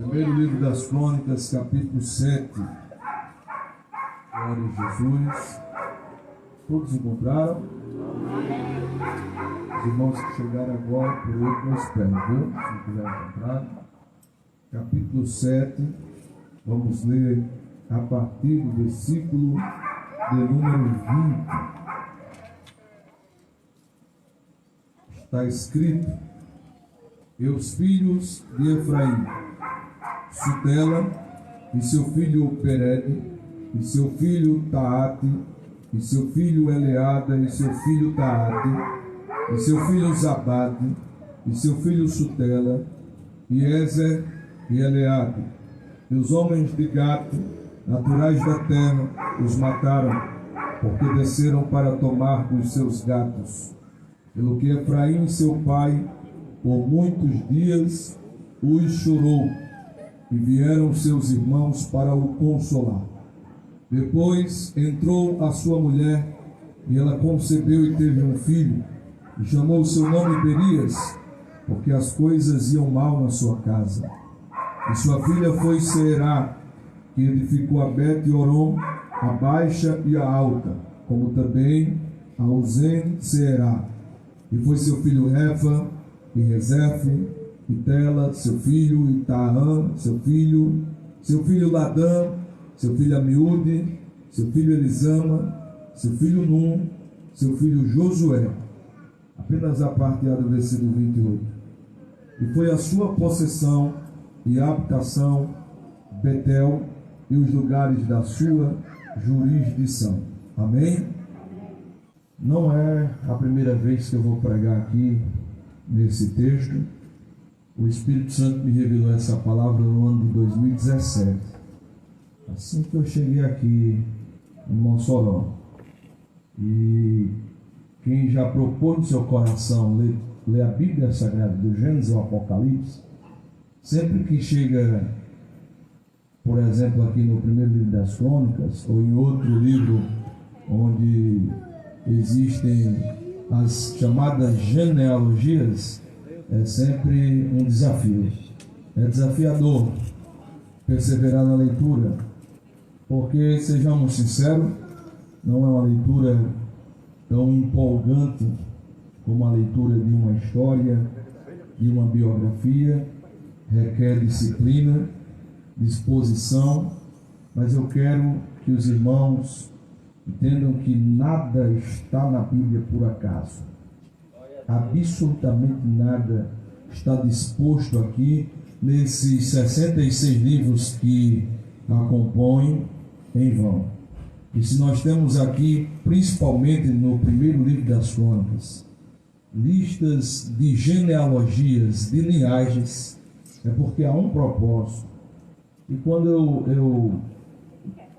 Primeiro livro das Crônicas, capítulo 7. Glória a Jesus. Todos encontraram? Os irmãos que chegaram agora, por outro, não esperem, viu? Se não tiver encontrado. Capítulo 7. Vamos ler a partir do versículo de número 20. Está escrito: E os filhos de Efraim, Sutela, e seu filho Pered, e seu filho Taate, e seu filho Eleada, e seu filho Taate, e seu filho Zabade, e seu filho Sutela, e Ezer e Eleade. E os homens de Gato, naturais da terra, os mataram, porque desceram para tomar dos seus gatos. Pelo que Efraim, seu pai, por muitos dias os chorou, e vieram seus irmãos para o consolar. Depois entrou a sua mulher, e ela concebeu e teve um filho, e chamou seu nome Perias, porque as coisas iam mal na sua casa. E sua filha foi Será, que edificou a Bet-Horon, a baixa e a alta, como também a Uzen-Seerá. E foi seu filho Refa, e Rezefe, e Tela, seu filho, e Taã, seu filho Ladã, seu filho Amiúde, seu filho Elisama, seu filho Num, seu filho Josué. Apenas a parte A do versículo 28. E foi a sua possessão e a habitação Betel e os lugares da sua jurisdição. Amém? Não é a primeira vez que eu vou pregar aqui nesse texto. O Espírito Santo me revelou essa palavra no ano de 2017. Assim que eu cheguei aqui em Mossoró. E quem já propôs no seu coração ler a Bíblia Sagrada, do Gênesis ao Apocalipse, sempre que chega, por exemplo, aqui no primeiro livro das Crônicas, ou em outro livro onde existem as chamadas genealogias, é sempre um desafio. É desafiador perseverar na leitura, porque, sejamos sinceros, não é uma leitura tão empolgante como a leitura de uma história, de uma biografia. Requer disciplina, disposição, mas eu quero que os irmãos entendam que nada está na Bíblia por acaso. Absolutamente nada está disposto aqui nesses 66 livros que a compõem em vão. E se nós temos aqui, principalmente no primeiro livro das Crônicas, listas de genealogias, de linhagens, é porque há um propósito. E quando eu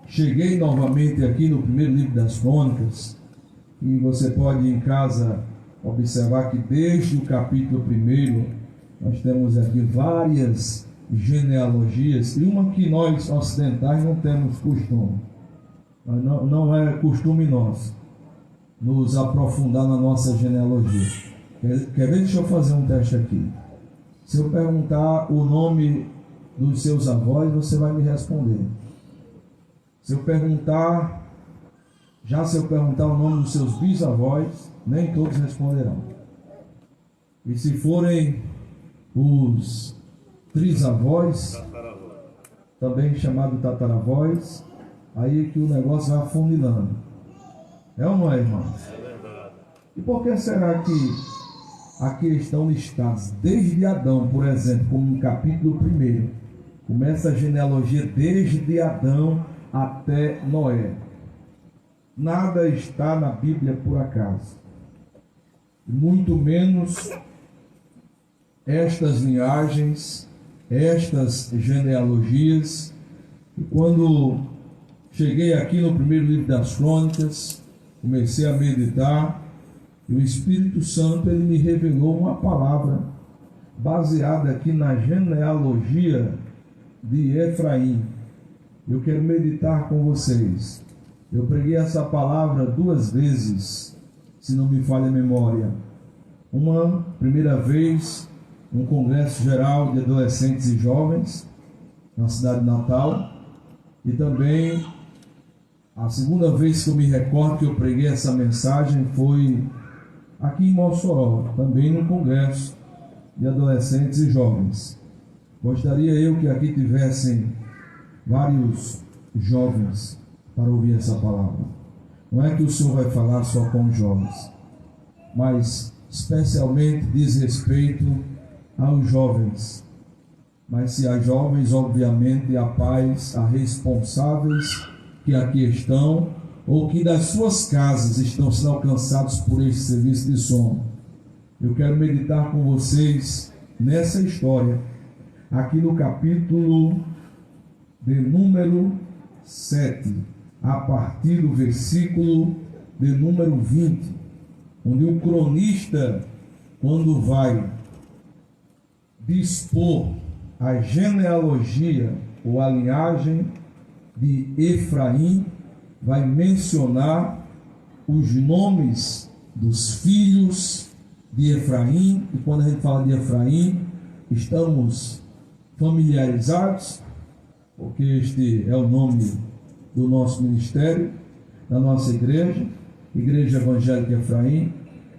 cheguei novamente aqui no primeiro livro das Crônicas, e você pode em casa observar que desde o capítulo 1 nós temos aqui várias genealogias, e uma que nós ocidentais não temos costume, não é costume nosso nos aprofundar na nossa genealogia. Quer ver? Deixa eu fazer um teste aqui. Se eu perguntar o nome dos seus avós, você vai me responder. Se eu perguntar o nome dos seus bisavós, nem todos responderão. E se forem os trisavós, também chamado tataravós, aí que o negócio vai afunilando. É ou não é, irmãos? É verdade. E por que será que aqui estão listados desde Adão, por exemplo, como no capítulo 1, começa a genealogia desde Adão até Noé? Nada está na Bíblia por acaso, muito menos estas linhagens, estas genealogias. E quando cheguei aqui no primeiro livro das Crônicas, comecei a meditar, e o Espírito Santo ele me revelou uma palavra baseada aqui na genealogia de Efraim. Eu quero meditar com vocês. Eu preguei essa palavra 2 vezes, se não me falha a memória. Uma primeira vez, um congresso geral de adolescentes e jovens, na cidade de Natal, e também a segunda vez que eu me recordo que eu preguei essa mensagem foi aqui em Mossoró, também no congresso de adolescentes e jovens. Gostaria eu que aqui tivessem vários jovens para ouvir essa palavra. Não é que o Senhor vai falar só com os jovens, mas especialmente diz respeito aos jovens. Mas se há jovens, obviamente há pais, há responsáveis que aqui estão, ou que das suas casas estão sendo alcançados por este serviço de som. Eu quero meditar com vocês nessa história, aqui no capítulo de número 7, a partir do versículo de número 20, onde o cronista, quando vai dispor a genealogia ou a linhagem de Efraim, vai mencionar os nomes dos filhos de Efraim. E quando a gente fala de Efraim, estamos familiarizados, porque este é o nome do nosso ministério, da nossa igreja, Igreja Evangélica Efraim.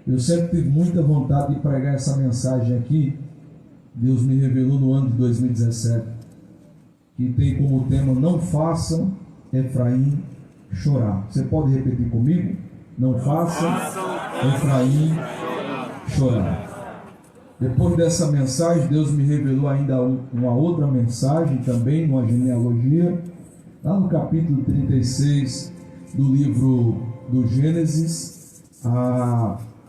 Eu sempre tive muita vontade de pregar essa mensagem aqui. Deus me revelou no ano de 2017, que tem como tema: não façam Efraim chorar. Você pode repetir comigo? Não façam Efraim chorar. Depois dessa mensagem, Deus me revelou ainda uma outra mensagem também, uma genealogia, lá no capítulo 36 do livro do Gênesis,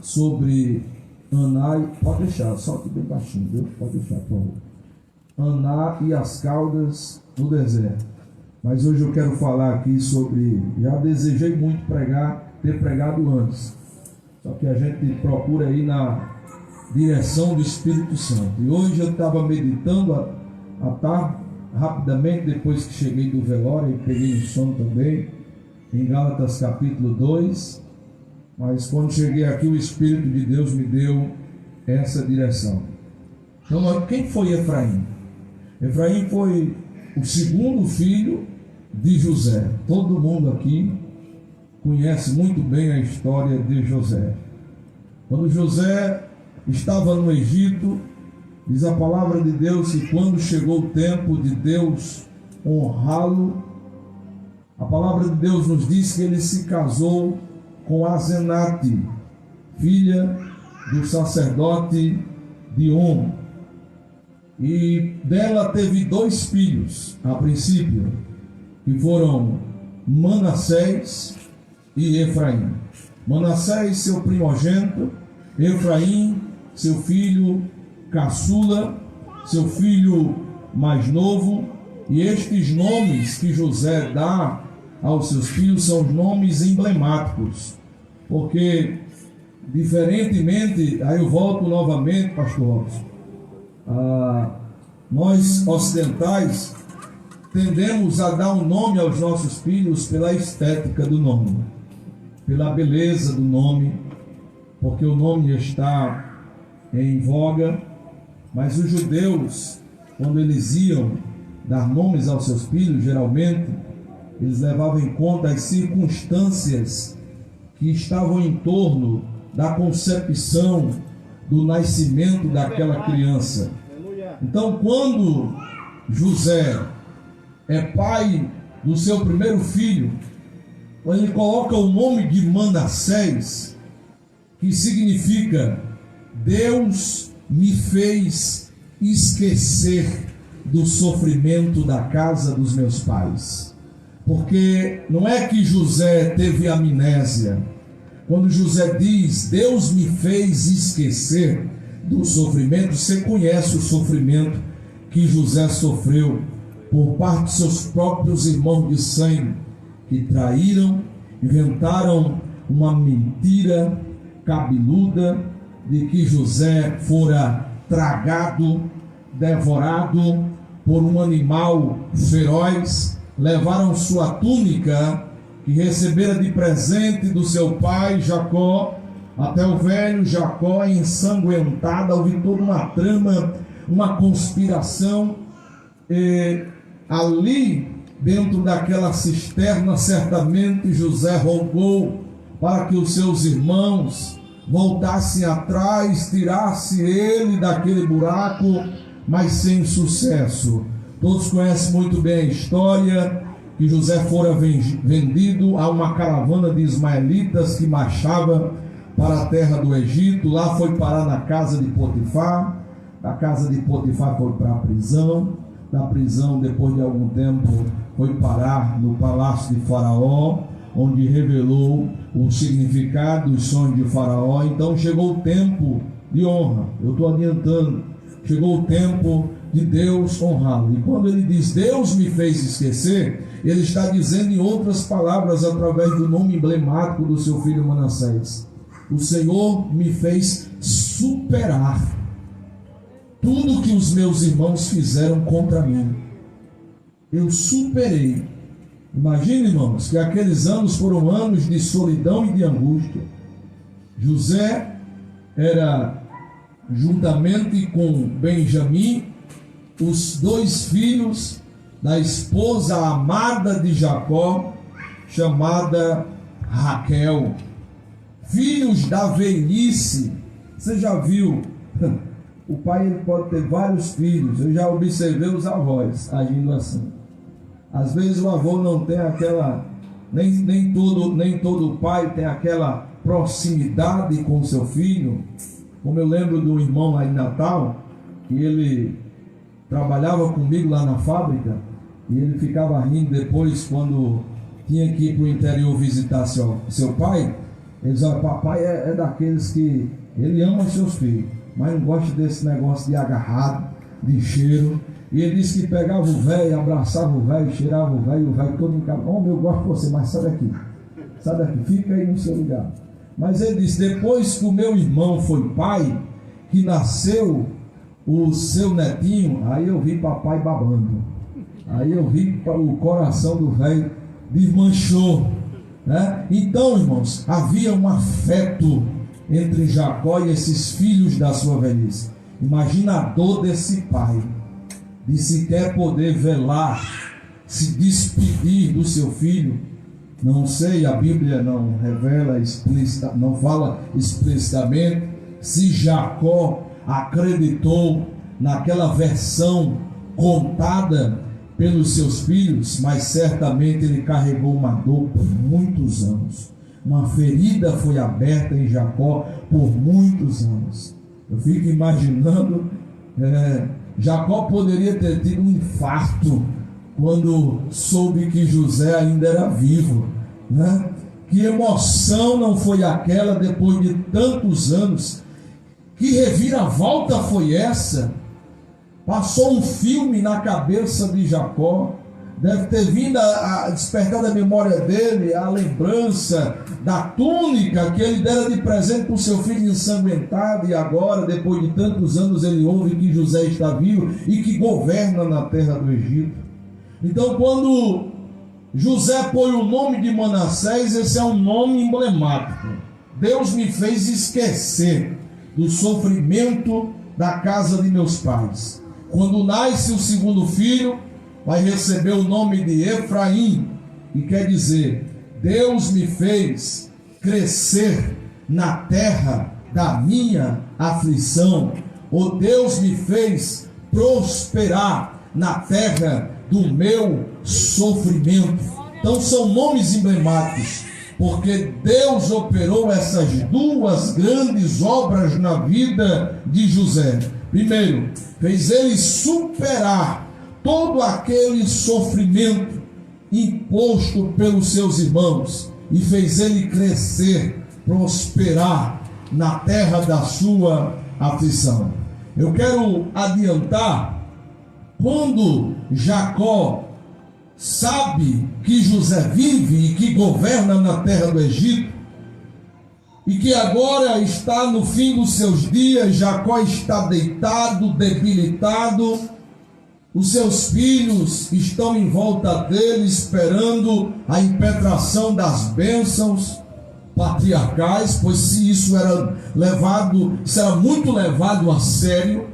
sobre Aná. Pode deixar, só que bem baixinho, Deus, pode deixar, por favor. Aná e as caudas no deserto. Mas hoje eu quero falar aqui sobre, já desejei muito ter pregado antes, só que a gente procura ir na direção do Espírito Santo. E hoje eu estava meditando à tarde, rapidamente, depois que cheguei do velório, e peguei um sono também, em Gálatas capítulo 2, mas quando cheguei aqui, o Espírito de Deus me deu essa direção. Então, quem foi Efraim? Efraim foi o segundo filho de José. Todo mundo aqui conhece muito bem a história de José. Quando José estava no Egito, diz a palavra de Deus que quando chegou o tempo de Deus honrá-lo, a palavra de Deus nos diz que ele se casou com Asenate, filha do sacerdote Dion, e dela teve 2 filhos a princípio, que foram Manassés e Efraim. Manassés, seu primogênito; Efraim, seu filho caçula, seu filho mais novo. E estes nomes que José dá aos seus filhos são os nomes emblemáticos, porque diferentemente, aí eu volto novamente, pastor Robson, nós ocidentais tendemos a dar um nome aos nossos filhos pela estética do nome, pela beleza do nome, porque o nome está em voga. Mas os judeus, quando eles iam dar nomes aos seus filhos, geralmente eles levavam em conta as circunstâncias que estavam em torno da concepção, do nascimento daquela criança. Então, quando José é pai do seu primeiro filho, quando ele coloca o nome de Manassés, que significa Deus me fez esquecer do sofrimento da casa dos meus pais. Porque não é que José teve amnésia. Quando José diz Deus me fez esquecer do sofrimento, você conhece o sofrimento que José sofreu por parte de seus próprios irmãos de sangue, que traíram, inventaram uma mentira cabeluda de que José fora tragado, devorado por um animal feroz. Levaram sua túnica, que recebera de presente do seu pai Jacó, até o velho Jacó ensanguentado. Houve toda uma trama, uma conspiração. ali, dentro daquela cisterna, certamente José rogou para que os seus irmãos voltassem atrás, tirasse ele daquele buraco, mas sem sucesso. Todos conhecem muito bem a história, que José fora vendido a uma caravana de ismaelitas que marchava para a terra do Egito. Lá foi parar na casa de Potifar, da casa de Potifar foi para a prisão, da prisão, depois de algum tempo, foi parar no palácio de Faraó, onde revelou o significado dos sonhos de Faraó. Então chegou o tempo de honra, eu estou adiantando, chegou o tempo de Deus honrá-lo. E quando ele diz Deus me fez esquecer, ele está dizendo em outras palavras, através do nome emblemático do seu filho Manassés: o Senhor me fez superar tudo que os meus irmãos fizeram contra mim. Eu superei. Imagine, irmãos, que aqueles anos foram anos de solidão e de angústia. José era, juntamente com Benjamim, os dois filhos da esposa amada de Jacó, chamada Raquel, filhos da velhice. Você já viu? O pai, ele pode ter vários filhos. Eu já observei os avós agindo assim. Às vezes o avô não tem aquela, nem todo pai tem aquela proximidade com seu filho. Como eu lembro do irmão lá em Natal, que ele trabalhava comigo lá na fábrica, e ele ficava rindo depois quando tinha que ir para o interior visitar seu pai. Ele dizia: papai é daqueles que ele ama os seus filhos, mas não gosta desse negócio de agarrado, de cheiro. E ele disse que pegava o velho, abraçava o velho, cheirava o velho todo encabado. Homem, eu gosto de você, mas sai daqui, fica aí no seu lugar. Mas ele disse: depois que o meu irmão foi pai, que nasceu o seu netinho, aí eu vi papai babando, aí eu vi o coração do velho desmanchou, né? Então, irmãos, havia um afeto entre Jacó e esses filhos da sua velhice. Imagina a dor desse pai, de sequer poder velar, se despedir do seu filho. Não sei, a Bíblia não revela não fala explicitamente se Jacó acreditou naquela versão contada pelos seus filhos, mas certamente ele carregou uma dor por muitos anos. Uma ferida foi aberta em Jacó por muitos anos. Eu fico imaginando, Jacó poderia ter tido um infarto quando soube que José ainda era vivo, né? Que emoção não foi aquela depois de tantos anos? Que reviravolta foi essa? Passou um filme na cabeça de Jacó. Deve ter vindo a despertar da memória dele a lembrança da túnica que ele dera de presente para o seu filho ensanguentado, e agora, depois de tantos anos, ele ouve que José está vivo e que governa na terra do Egito. Então, quando José põe o nome de Manassés, esse é um nome emblemático. Deus me fez esquecer do sofrimento da casa de meus pais. Quando nasce o segundo filho, vai receber o nome de Efraim, e quer dizer: Deus me fez crescer na terra da minha aflição, ou Deus me fez prosperar na terra do meu sofrimento. Então são nomes emblemáticos, porque Deus operou essas duas grandes obras na vida de José. Primeiro, fez ele superar todo aquele sofrimento imposto pelos seus irmãos, e fez ele crescer, prosperar na terra da sua aflição. Eu quero adiantar, quando Jacó sabe que José vive e que governa na terra do Egito, e que agora está no fim dos seus dias, Jacó está deitado, debilitado, os seus filhos estão em volta dele, esperando a impetração das bênçãos patriarcais, pois se isso era muito levado a sério.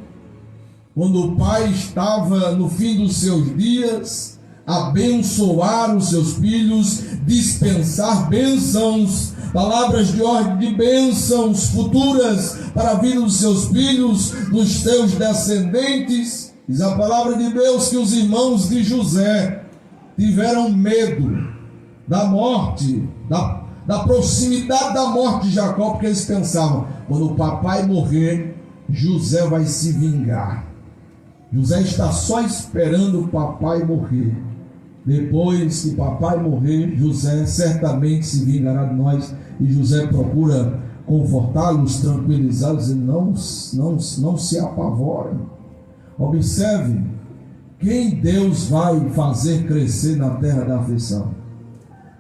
quando o pai estava no fim dos seus dias, abençoar os seus filhos, dispensar bênçãos, palavras de ordem de bênçãos futuras para a vida dos seus filhos, dos seus descendentes. Diz a palavra de Deus que os irmãos de José tiveram medo da morte, da proximidade da morte de Jacó, porque eles pensavam, quando o papai morrer, José vai se vingar. José está só esperando o papai morrer. Depois que papai morrer, José certamente se vingará de nós. E José procura confortá-los, tranquilizá-los, dizendo, não se apavorem. Observe, quem Deus vai fazer crescer na terra da aflição?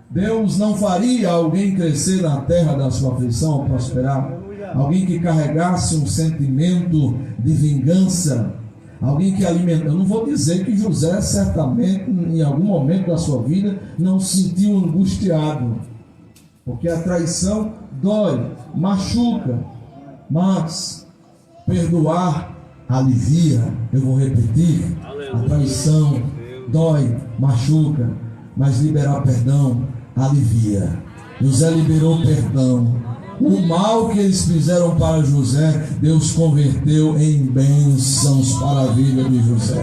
Deus não faria alguém crescer na terra da sua aflição, prosperar. Alguém que carregasse um sentimento de vingança, alguém que alimenta. Eu não vou dizer que José certamente em algum momento da sua vida não se sentiu angustiado, porque a traição dói, machuca, mas perdoar alivia. Eu vou repetir, a traição dói, machuca, mas liberar perdão alivia. José liberou perdão. O mal que eles fizeram para José, Deus converteu em bênçãos para a vida de José.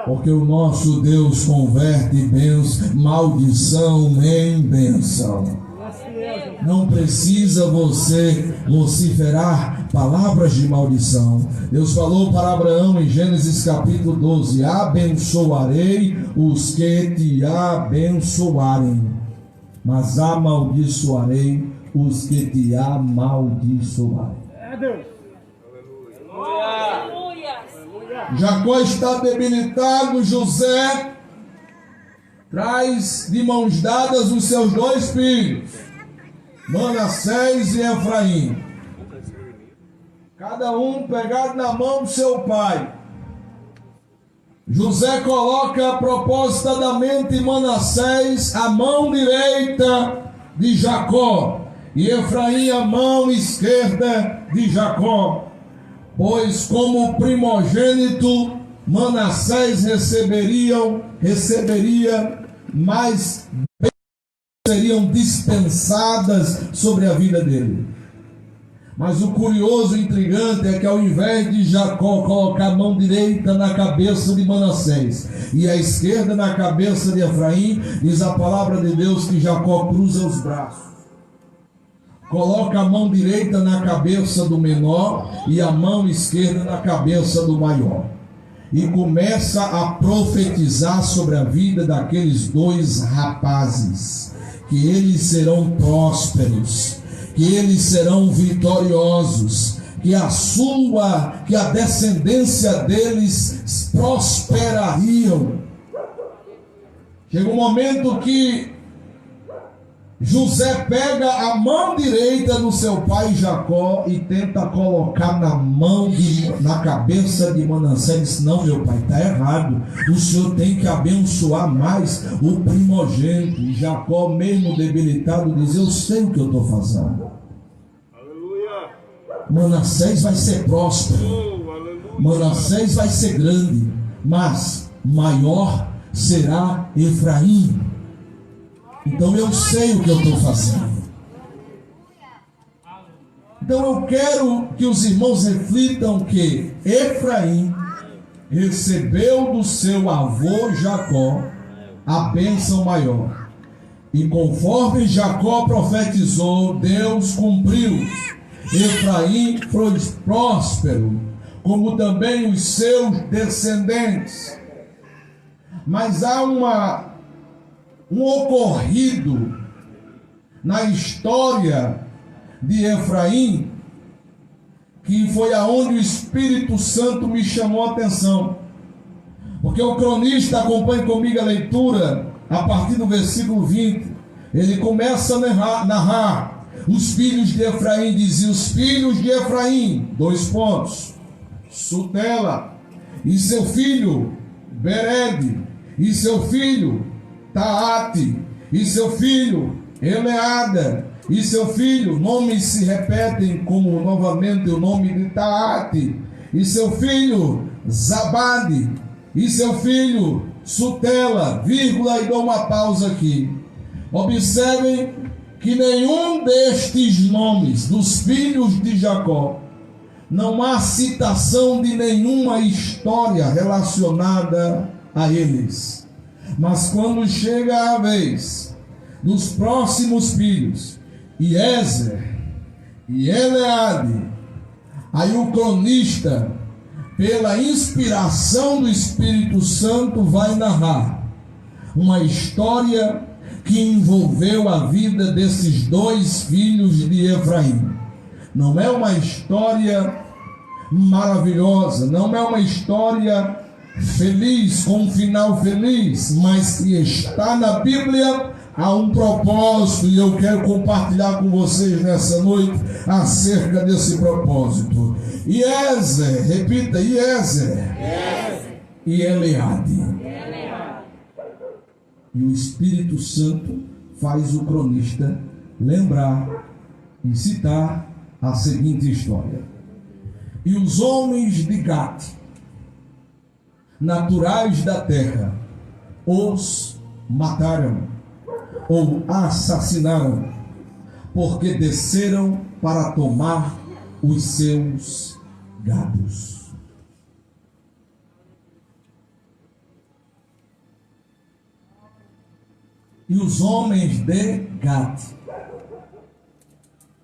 Porque o nosso Deus converte maldição em bênção. Não precisa você vociferar palavras de maldição. Deus falou para Abraão em Gênesis capítulo 12: abençoarei os que te abençoarem, mas amaldiçoarei os que te amaldiçoarem. Jacó está debilitado. José traz de mãos dadas os seus dois filhos, Manassés e Efraim, cada um pegado na mão do seu pai. José coloca propositadamente Manassés à mão direita de Jacó e Efraim à mão esquerda de Jacó, pois como primogênito Manassés receberia mais bênçãos, seriam dispensadas sobre a vida dele. Mas o curioso e intrigante é que ao invés de Jacó colocar a mão direita na cabeça de Manassés e a esquerda na cabeça de Efraim, diz a palavra de Deus que Jacó cruza os braços, coloca a mão direita na cabeça do menor e a mão esquerda na cabeça do maior, e começa a profetizar sobre a vida daqueles dois rapazes, que eles serão prósperos, que eles serão vitoriosos, que a descendência deles prosperariam. Chega um momento que José pega a mão direita do seu pai Jacó e tenta colocar na cabeça de Manassés. Diz: não, meu pai, está errado, o senhor tem que abençoar mais o primogênito. E Jacó, mesmo debilitado, diz: eu sei o que eu estou fazendo. Aleluia. Manassés vai ser próspero, Manassés vai ser grande, mas maior será Efraim. Então eu sei o que eu estou fazendo. Então eu quero que os irmãos reflitam que Efraim recebeu do seu avô Jacó a bênção maior. E conforme Jacó profetizou, Deus cumpriu. Efraim foi próspero, como também os seus descendentes. Mas há um ocorrido na história de Efraim, que foi aonde o Espírito Santo me chamou a atenção, porque o cronista, acompanhe comigo a leitura, a partir do versículo 20, ele começa a narrar os filhos de Efraim. Dizia: os filhos de Efraim, Sutela, e seu filho Bered, e seu filho Taate, e seu filho Eleada, e seu filho, nomes se repetem como novamente o nome de Taate, e seu filho Zabade, e seu filho Sutela, vírgula, e dou uma pausa aqui. Observem que nenhum destes nomes dos filhos de Jacó, não há citação de nenhuma história relacionada a eles. Mas quando chega a vez dos próximos filhos, Iezer e Eleade, aí o cronista, pela inspiração do Espírito Santo, vai narrar uma história que envolveu a vida desses dois filhos de Efraim. Não é uma história maravilhosa, não é uma história feliz, com um final feliz, mas que está na Bíblia, há um propósito, e eu quero compartilhar com vocês nessa noite acerca desse propósito. Iezer, repita, Iezer e Eleade. E o Espírito Santo faz o cronista lembrar e citar a seguinte história. E os homens de Gate, naturais da terra, os mataram ou assassinaram, porque desceram para tomar os seus gados. E os homens de Gate.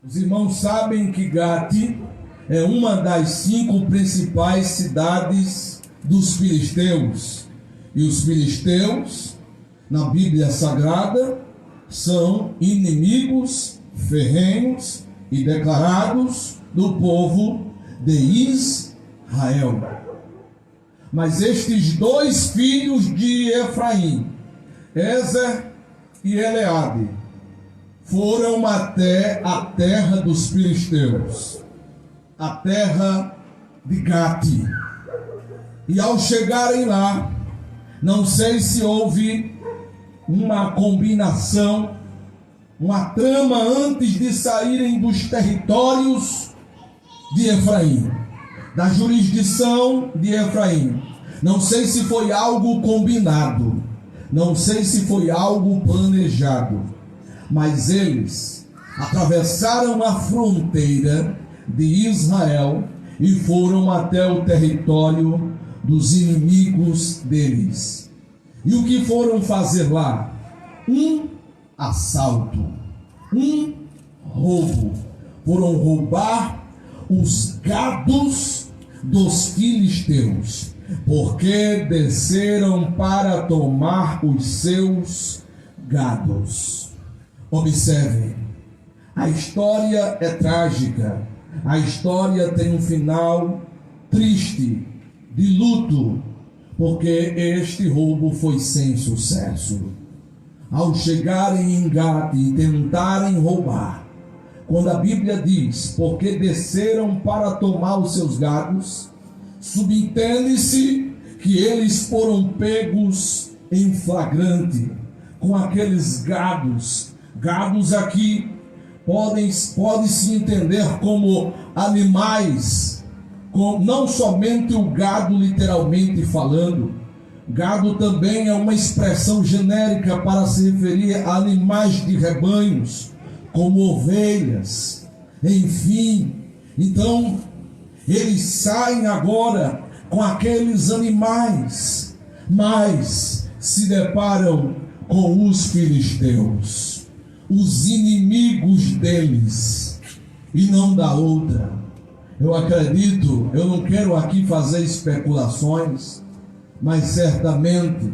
Os irmãos sabem que Gate é uma das 5 principais cidades dos filisteus. E os filisteus, na Bíblia Sagrada, são inimigos ferrenhos e declarados do povo de Israel. Mas estes dois filhos de Efraim, Ezer e Eleade, foram até a terra dos filisteus, a terra de Gate. E ao chegarem lá, não sei se houve uma combinação, uma trama antes de saírem dos territórios de Efraim, da jurisdição de Efraim. Não sei se foi algo combinado, não sei se foi algo planejado, mas eles atravessaram a fronteira de Israel e foram até o território dos inimigos deles. E o que foram fazer lá? Um assalto, um roubo. Foram roubar os gados dos filisteus, porque desceram para tomar os seus gados. Observem, a história é trágica, a história tem um final triste, de luto, porque este roubo foi sem sucesso. Ao chegarem em Gate e tentarem roubar, quando a Bíblia diz, porque desceram para tomar os seus gados, subentende-se que eles foram pegos em flagrante, com aqueles gados. Gados aqui pode-se entender como animais, não somente o gado literalmente falando. Gado também é uma expressão genérica para se referir a animais de rebanhos, como ovelhas, enfim. Então, eles saem agora com aqueles animais, mas se deparam com os filisteus, os inimigos deles, e não da outra. Eu acredito, eu não quero aqui fazer especulações, mas certamente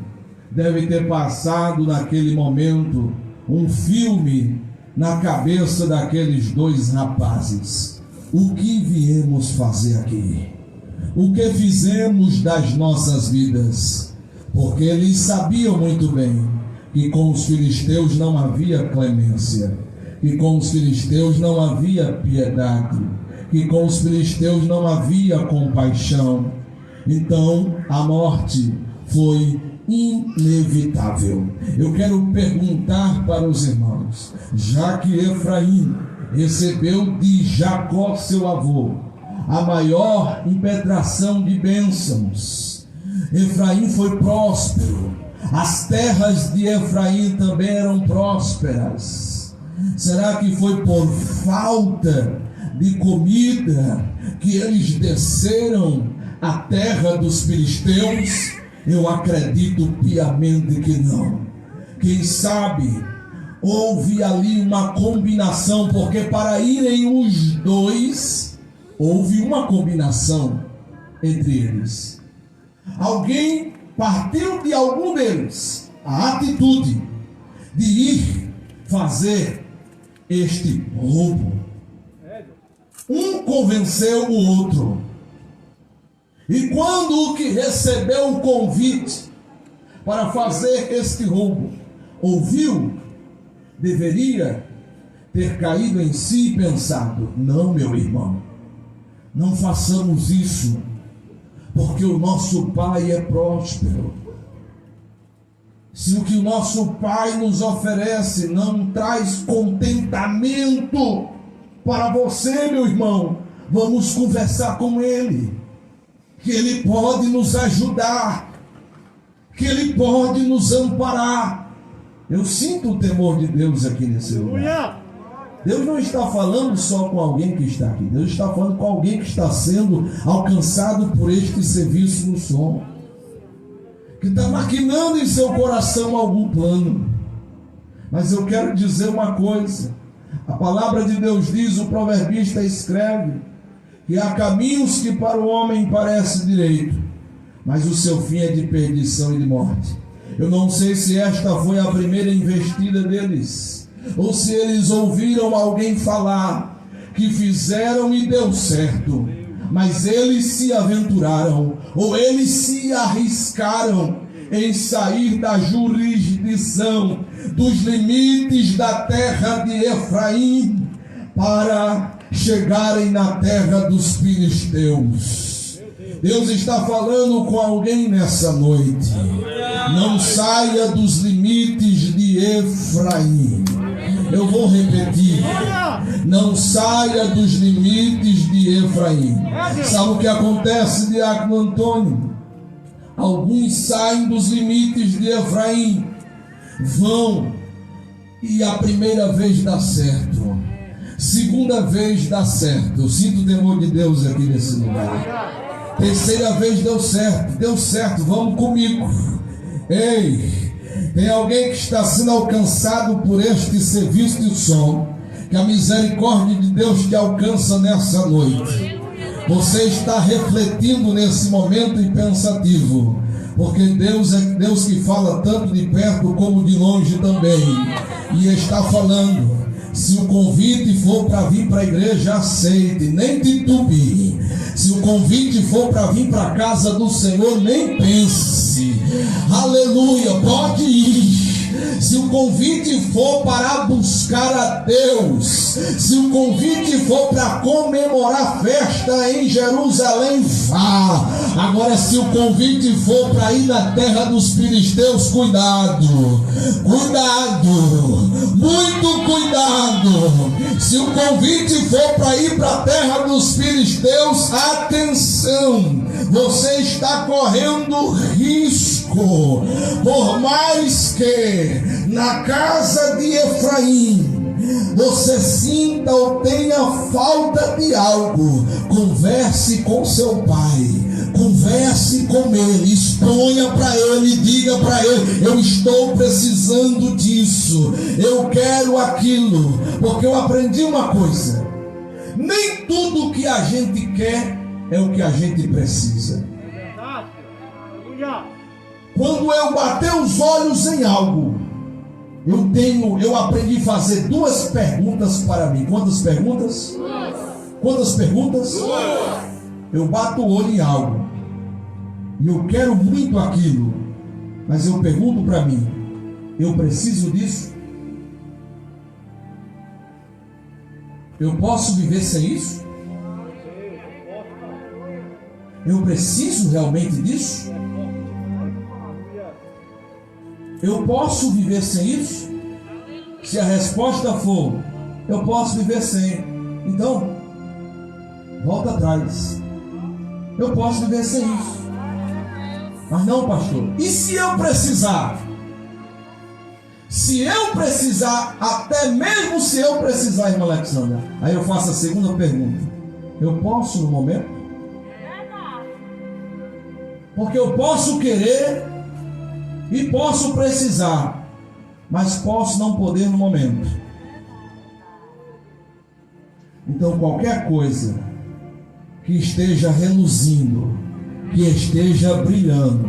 deve ter passado naquele momento um filme na cabeça daqueles dois rapazes. O que viemos fazer aqui? O que fizemos das nossas vidas? Porque eles sabiam muito bem que com os filisteus não havia clemência, que com os filisteus não havia piedade, que com os filisteus não havia compaixão. Então a morte foi inevitável. Eu quero perguntar para os irmãos, já que Efraim recebeu de Jacó, seu avô, a maior impetração de bênçãos. Efraim foi próspero, as terras de Efraim também eram prósperas. Será que foi por falta de comida que eles desceram à terra dos filisteus? Eu acredito piamente que não. Quem sabe houve ali uma combinação, porque para irem os dois, houve uma combinação entre eles. Alguém partiu de algum deles a atitude de ir fazer este roubo. Um convenceu o outro. E quando o que recebeu o convite para fazer este roubo ouviu, deveria ter caído em si e pensado: não, meu irmão, não façamos isso, porque o nosso Pai é próspero. Se o que o nosso Pai nos oferece não traz contentamento para você, meu irmão, vamos conversar com Ele, que Ele pode nos ajudar, que Ele pode nos amparar. Eu sinto o temor de Deus aqui nesse lugar. Deus não está falando só com alguém que está aqui. Deus está falando com alguém que está sendo alcançado por este serviço no som, que está maquinando em seu coração algum plano. Mas eu quero dizer uma coisa. A palavra de Deus diz, o proverbista escreve, que há caminhos que para o homem parecem direito, mas o seu fim é de perdição e de morte. Eu não sei se esta foi a primeira investida deles, ou se eles ouviram alguém falar que fizeram e deu certo, mas eles se aventuraram, ou eles se arriscaram em sair da jurisdição, dos limites da terra de Efraim, para chegarem na terra dos filisteus. Deus está falando com alguém nessa noite. Não saia dos limites de Efraim. Eu vou repetir: não saia dos limites de Efraim. Sabe o que acontece, diácono Antônio? Alguns saem dos limites de Efraim, vão, e a primeira vez dá certo, segunda vez dá certo. Eu sinto o temor de Deus aqui nesse lugar. Terceira vez deu certo, vamos comigo. Ei, tem alguém que está sendo alcançado por este serviço de som, que a misericórdia de Deus te alcança nessa noite. Você está refletindo nesse momento e pensativo, porque Deus é Deus que fala tanto de perto como de longe também, e está falando: se o convite for para vir para a igreja, aceite, nem titube. Se o convite for para vir para a casa do Senhor, nem pense. Aleluia, pode ir. Se o convite for para buscar a Deus, se o convite for para comemorar festa em Jerusalém, vá. Agora, se o convite for para ir na terra dos filisteus, cuidado, muito cuidado. Se o convite for para ir para a terra dos filisteus, atenção, você está correndo risco. Por mais que na casa de Efraim você sinta ou tenha falta de algo, converse com seu pai, converse com ele, exponha para ele, diga para ele: eu estou precisando disso, eu quero aquilo. Porque eu aprendi uma coisa: nem tudo que a gente quer é o que a gente precisa. Quando eu bater os olhos em algo, eu aprendi a fazer duas perguntas para mim. Quantas perguntas? Quantas perguntas? Eu bato o olho em algo e eu quero muito aquilo, mas eu pergunto para mim: eu preciso disso? Eu posso viver sem isso? Eu preciso realmente disso? Eu posso viver sem isso? Se a resposta for: eu posso viver sem, então volta atrás. Eu posso viver sem isso. Mas não, pastor. E se eu precisar? Se eu precisar, até mesmo se eu precisar, irmã Alexandra, aí eu faço a segunda pergunta. Eu posso no momento? Porque eu posso querer e posso precisar, mas posso não poder no momento. Então qualquer coisa que esteja reluzindo, que esteja brilhando,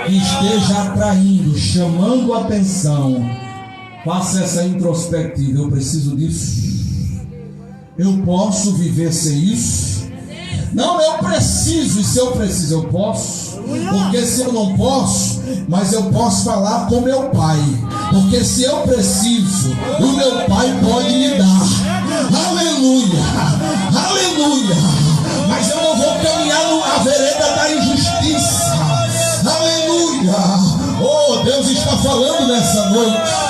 que esteja atraindo, chamando a atenção, faça essa introspectiva. Eu preciso disso? Eu posso viver sem isso? Não, eu preciso. E se eu preciso, eu posso? Porque se eu não posso, mas eu posso falar com meu pai. Porque se eu preciso, o meu pai pode me dar. Aleluia, aleluia. Mas eu não vou caminhar na vereda da injustiça. Aleluia. Oh, Deus está falando nessa noite.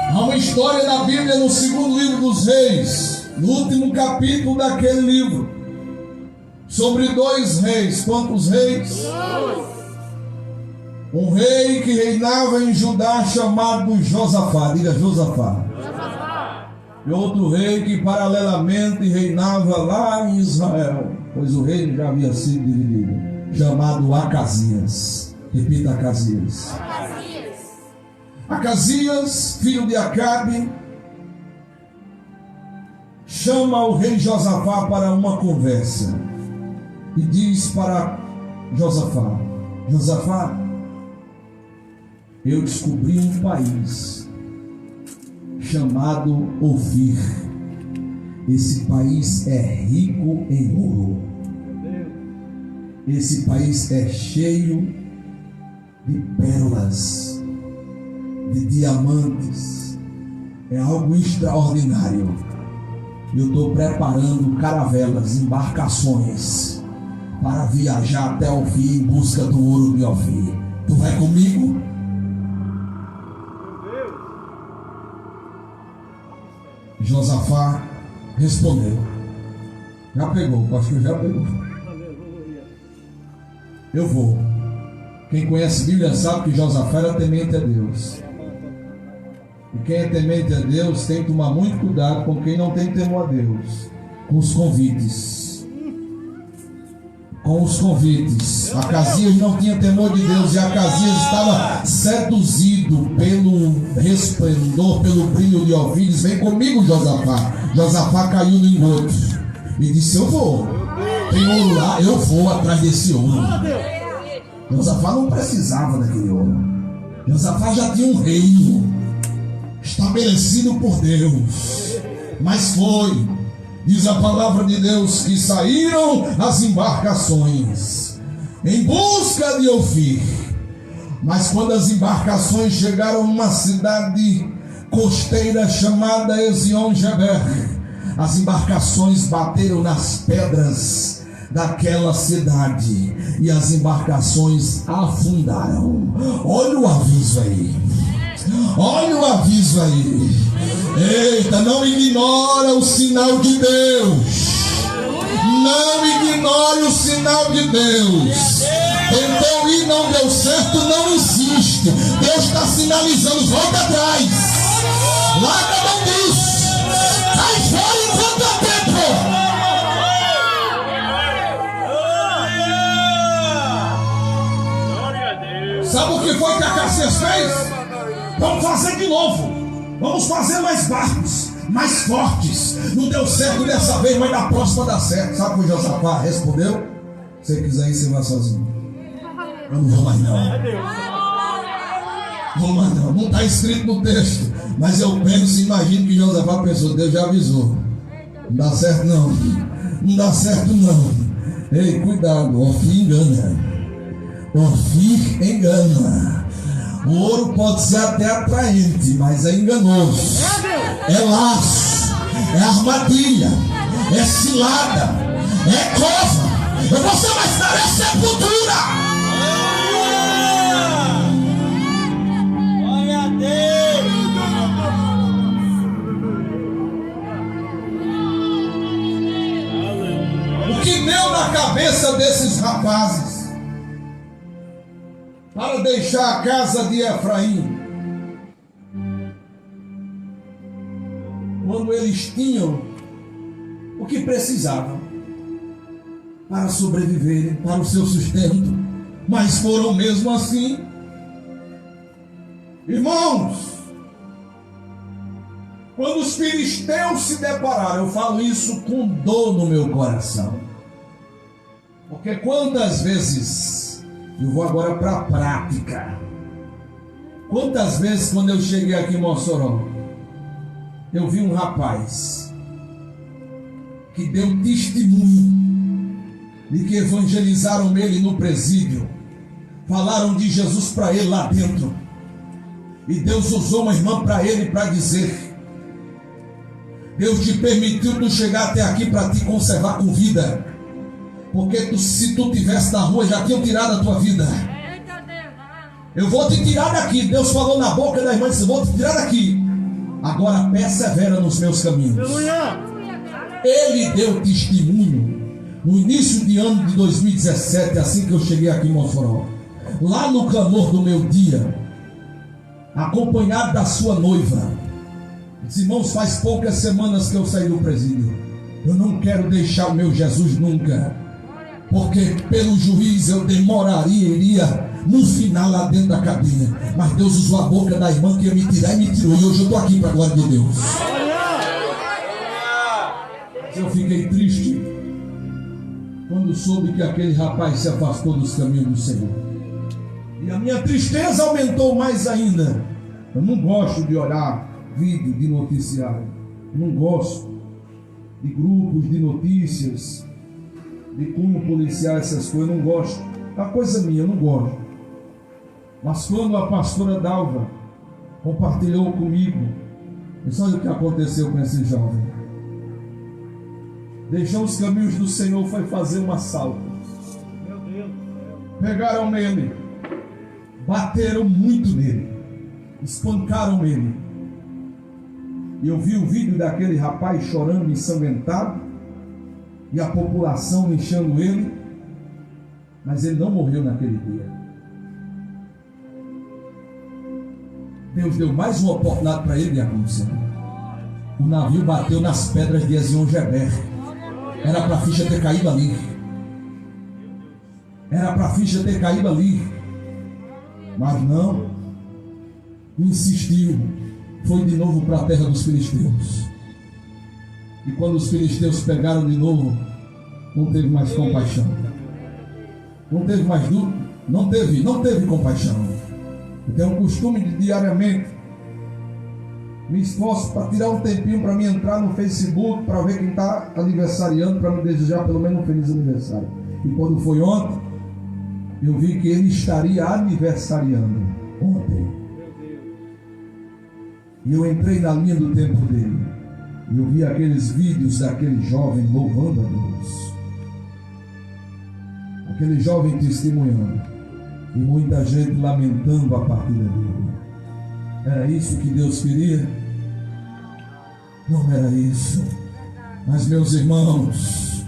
Há uma história na Bíblia no segundo livro dos Reis, no último capítulo daquele livro, sobre dois reis. Quantos reis? Um rei que reinava em Judá chamado Josafá. Diga Josafá. E outro rei que paralelamente reinava lá em Israel, pois o reino já havia sido dividido, chamado Acasias. Repita: Acasias. Acasias, filho de Acabe, chama o rei Josafá para uma conversa e diz para Josafá: Josafá, eu descobri um país chamado Ofir. Esse país é rico em ouro. Esse país é cheio de pérolas, de diamantes. É algo extraordinário. Eu estou preparando caravelas, embarcações para viajar até Ofir em busca do ouro de Ofir. Tu vai comigo? Josafá respondeu: já pegou, o pastor já pegou. Eu vou. Quem conhece a Bíblia sabe que Josafá era temente a Deus. E quem é temente a Deus tem que tomar muito cuidado com quem não tem temor a Deus, com os convites. Com os convites. Acasias não tinha temor de Deus, e Acasias estava seduzido pelo resplendor, pelo brilho de Ofir. Diz: vem comigo, Josafá. Josafá caiu no engodo e disse: eu vou. Tem ouro lá, eu vou atrás desse ouro. Josafá não precisava daquele ouro. Josafá já tinha um reino estabelecido por Deus. Mas foi, diz a palavra de Deus, que saíram as embarcações em busca de Ofir. Mas quando as embarcações chegaram numa cidade costeira chamada Ezion-Geber, as embarcações bateram nas pedras daquela cidade e as embarcações afundaram. Olha o aviso aí. Olha o aviso aí. Eita, não ignora o sinal de Deus. Não ignore o sinal de Deus. Tentou ir, não deu certo, não insiste. Deus está sinalizando: volta atrás. Larga a mão disso. Sai fora enquanto há tempo. Sabe o que foi que Acasias fez? Vamos fazer de novo. Vamos fazer mais barcos, mais fortes. Não deu certo dessa vez, mas na próxima dá certo. Sabe o que Josafá respondeu? Se você quiser ir, você vai sozinho. Eu não vou mais não. Vou mais não. Não está escrito no texto, mas eu penso, imagino que Josafá pensou: Deus já avisou. Não dá certo não. Não dá certo não. Ei, cuidado, Ofir engana. Ofir engana. O ouro pode ser até atraente, mas é enganoso. É laço, é armadilha, é cilada, é cova. Você vai estar em sepultura. cabeça desses rapazes para deixar a casa de Efraim, quando eles tinham o que precisavam para sobreviverem, para o seu sustento, mas foram mesmo assim. Irmãos, quando os filisteus se depararam, eu falo isso com dor no meu coração, porque quantas vezes, eu vou agora para a prática, quantas vezes quando eu cheguei aqui em Mossoró, eu vi um rapaz que deu testemunho de que evangelizaram ele no presídio, falaram de Jesus para ele lá dentro, e Deus usou uma irmã para ele para dizer: Deus te permitiu tu chegar até aqui para te conservar com vida, porque se tu tivesse na rua já tinham tirado a tua vida. Eu vou te tirar daqui. Deus falou na boca da irmã, disse: vou te tirar daqui, agora persevera nos meus caminhos. Ele deu testemunho no início de ano de 2017, assim que eu cheguei aqui em Mossoró, lá no clamor do meu dia, acompanhado da sua noiva. Disse: irmãos, faz poucas semanas que eu saí do presídio, eu não quero deixar o meu Jesus nunca, porque pelo juiz eu demoraria, iria no final lá dentro da cadeia, mas Deus usou a boca da irmã que ia me tirar e me tirou, e hoje eu estou aqui para a glória de Deus. Eu fiquei triste quando soube que aquele rapaz se afastou dos caminhos do Senhor, e a minha tristeza aumentou mais ainda. Eu não gosto de olhar vídeo de noticiário, eu não gosto de grupos de notícias, de como policiar essas coisas, eu não gosto, é uma coisa minha, eu não gosto. Mas quando a pastora Dalva compartilhou comigo, olha o que aconteceu com esse jovem. Deixou os caminhos do Senhor, foi fazer um assalto. Meu Deus do céu. Pegaram nele, bateram muito nele, espancaram ele. E eu vi o vídeo daquele rapaz chorando, ensanguentado, e a população enchendo ele, mas ele não morreu naquele dia. Deus deu mais uma oportunidade para ele de acontecer. O navio bateu nas pedras de Ezion-Geber. Era para a ficha ter caído ali. Era para a ficha ter caído ali. Mas não. Insistiu. Foi de novo para a terra dos filisteus. E quando os filisteus pegaram de novo, não teve mais compaixão. Não teve mais dúvida. Não teve compaixão. Eu tenho um costume de diariamente me esforço para tirar um tempinho para mim entrar no Facebook para ver quem está aniversariando, para me desejar pelo menos um feliz aniversário. E quando foi ontem, eu vi que ele estaria aniversariando ontem. E eu entrei na linha do tempo dele, e eu vi aqueles vídeos daquele jovem louvando a Deus, aquele jovem testemunhando, e muita gente lamentando a partida dele. Era isso que Deus queria? Não era isso. Mas, meus irmãos,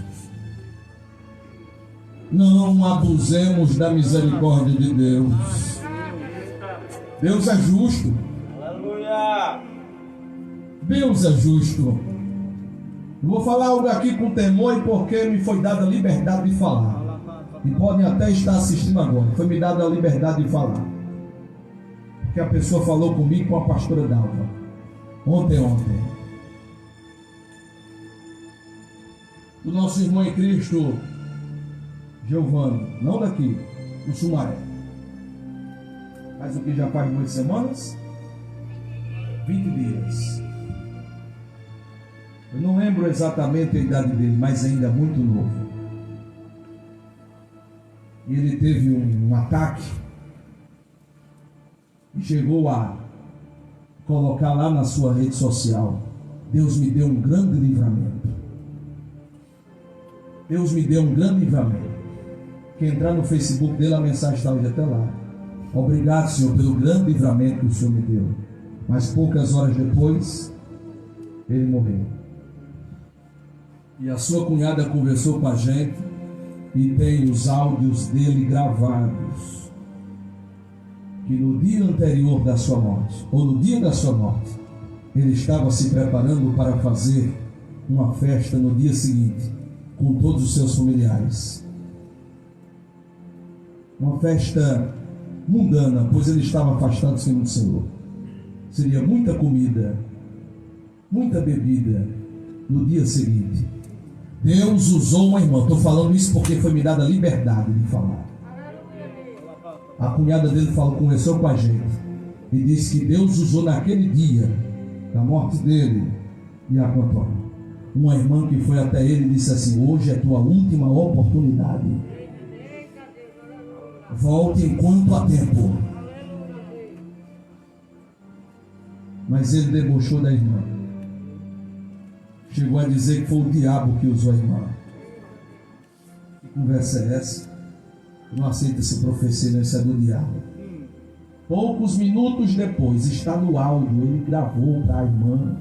não abusemos da misericórdia de Deus. Deus é justo. Aleluia. Deus é justo. Eu vou falar algo aqui com temor, e porque me foi dada a liberdade de falar. E podem até estar assistindo agora. Foi me dada a liberdade de falar. Que a pessoa falou comigo, com a pastora Dalva, ontem. O nosso irmão em Cristo, Giovanni, não daqui, do Sumaré. Mas o que já faz 2 semanas? 20 dias. Eu não lembro exatamente a idade dele, mas ainda muito novo. E ele teve um ataque. E chegou a colocar lá na sua rede social: Deus me deu um grande livramento. Deus me deu um grande livramento. Que entrar no Facebook dele, a mensagem está hoje até lá: obrigado, Senhor, pelo grande livramento que o Senhor me deu. Mas poucas horas depois, ele morreu. E a sua cunhada conversou com a gente e tem os áudios dele gravados, que no dia anterior da sua morte, ou no dia da sua morte, ele estava se preparando para fazer uma festa no dia seguinte, com todos os seus familiares. Uma festa mundana, pois ele estava afastado-se do Senhor. Seria muita comida, muita bebida no dia seguinte. Deus usou uma irmã. Estou falando isso porque foi me dada a liberdade de falar. A cunhada dele conversou com a gente e disse que Deus usou naquele dia da morte dele e a contou. Uma irmã que foi até ele e disse assim: hoje é tua última oportunidade. Volte enquanto há tempo. Mas ele debochou da irmã. Chegou a dizer que foi o diabo que usou a irmã. Que conversa é essa? Eu não aceito essa profecia, não, isso é do diabo. Poucos minutos depois, está no áudio, ele gravou para a irmã,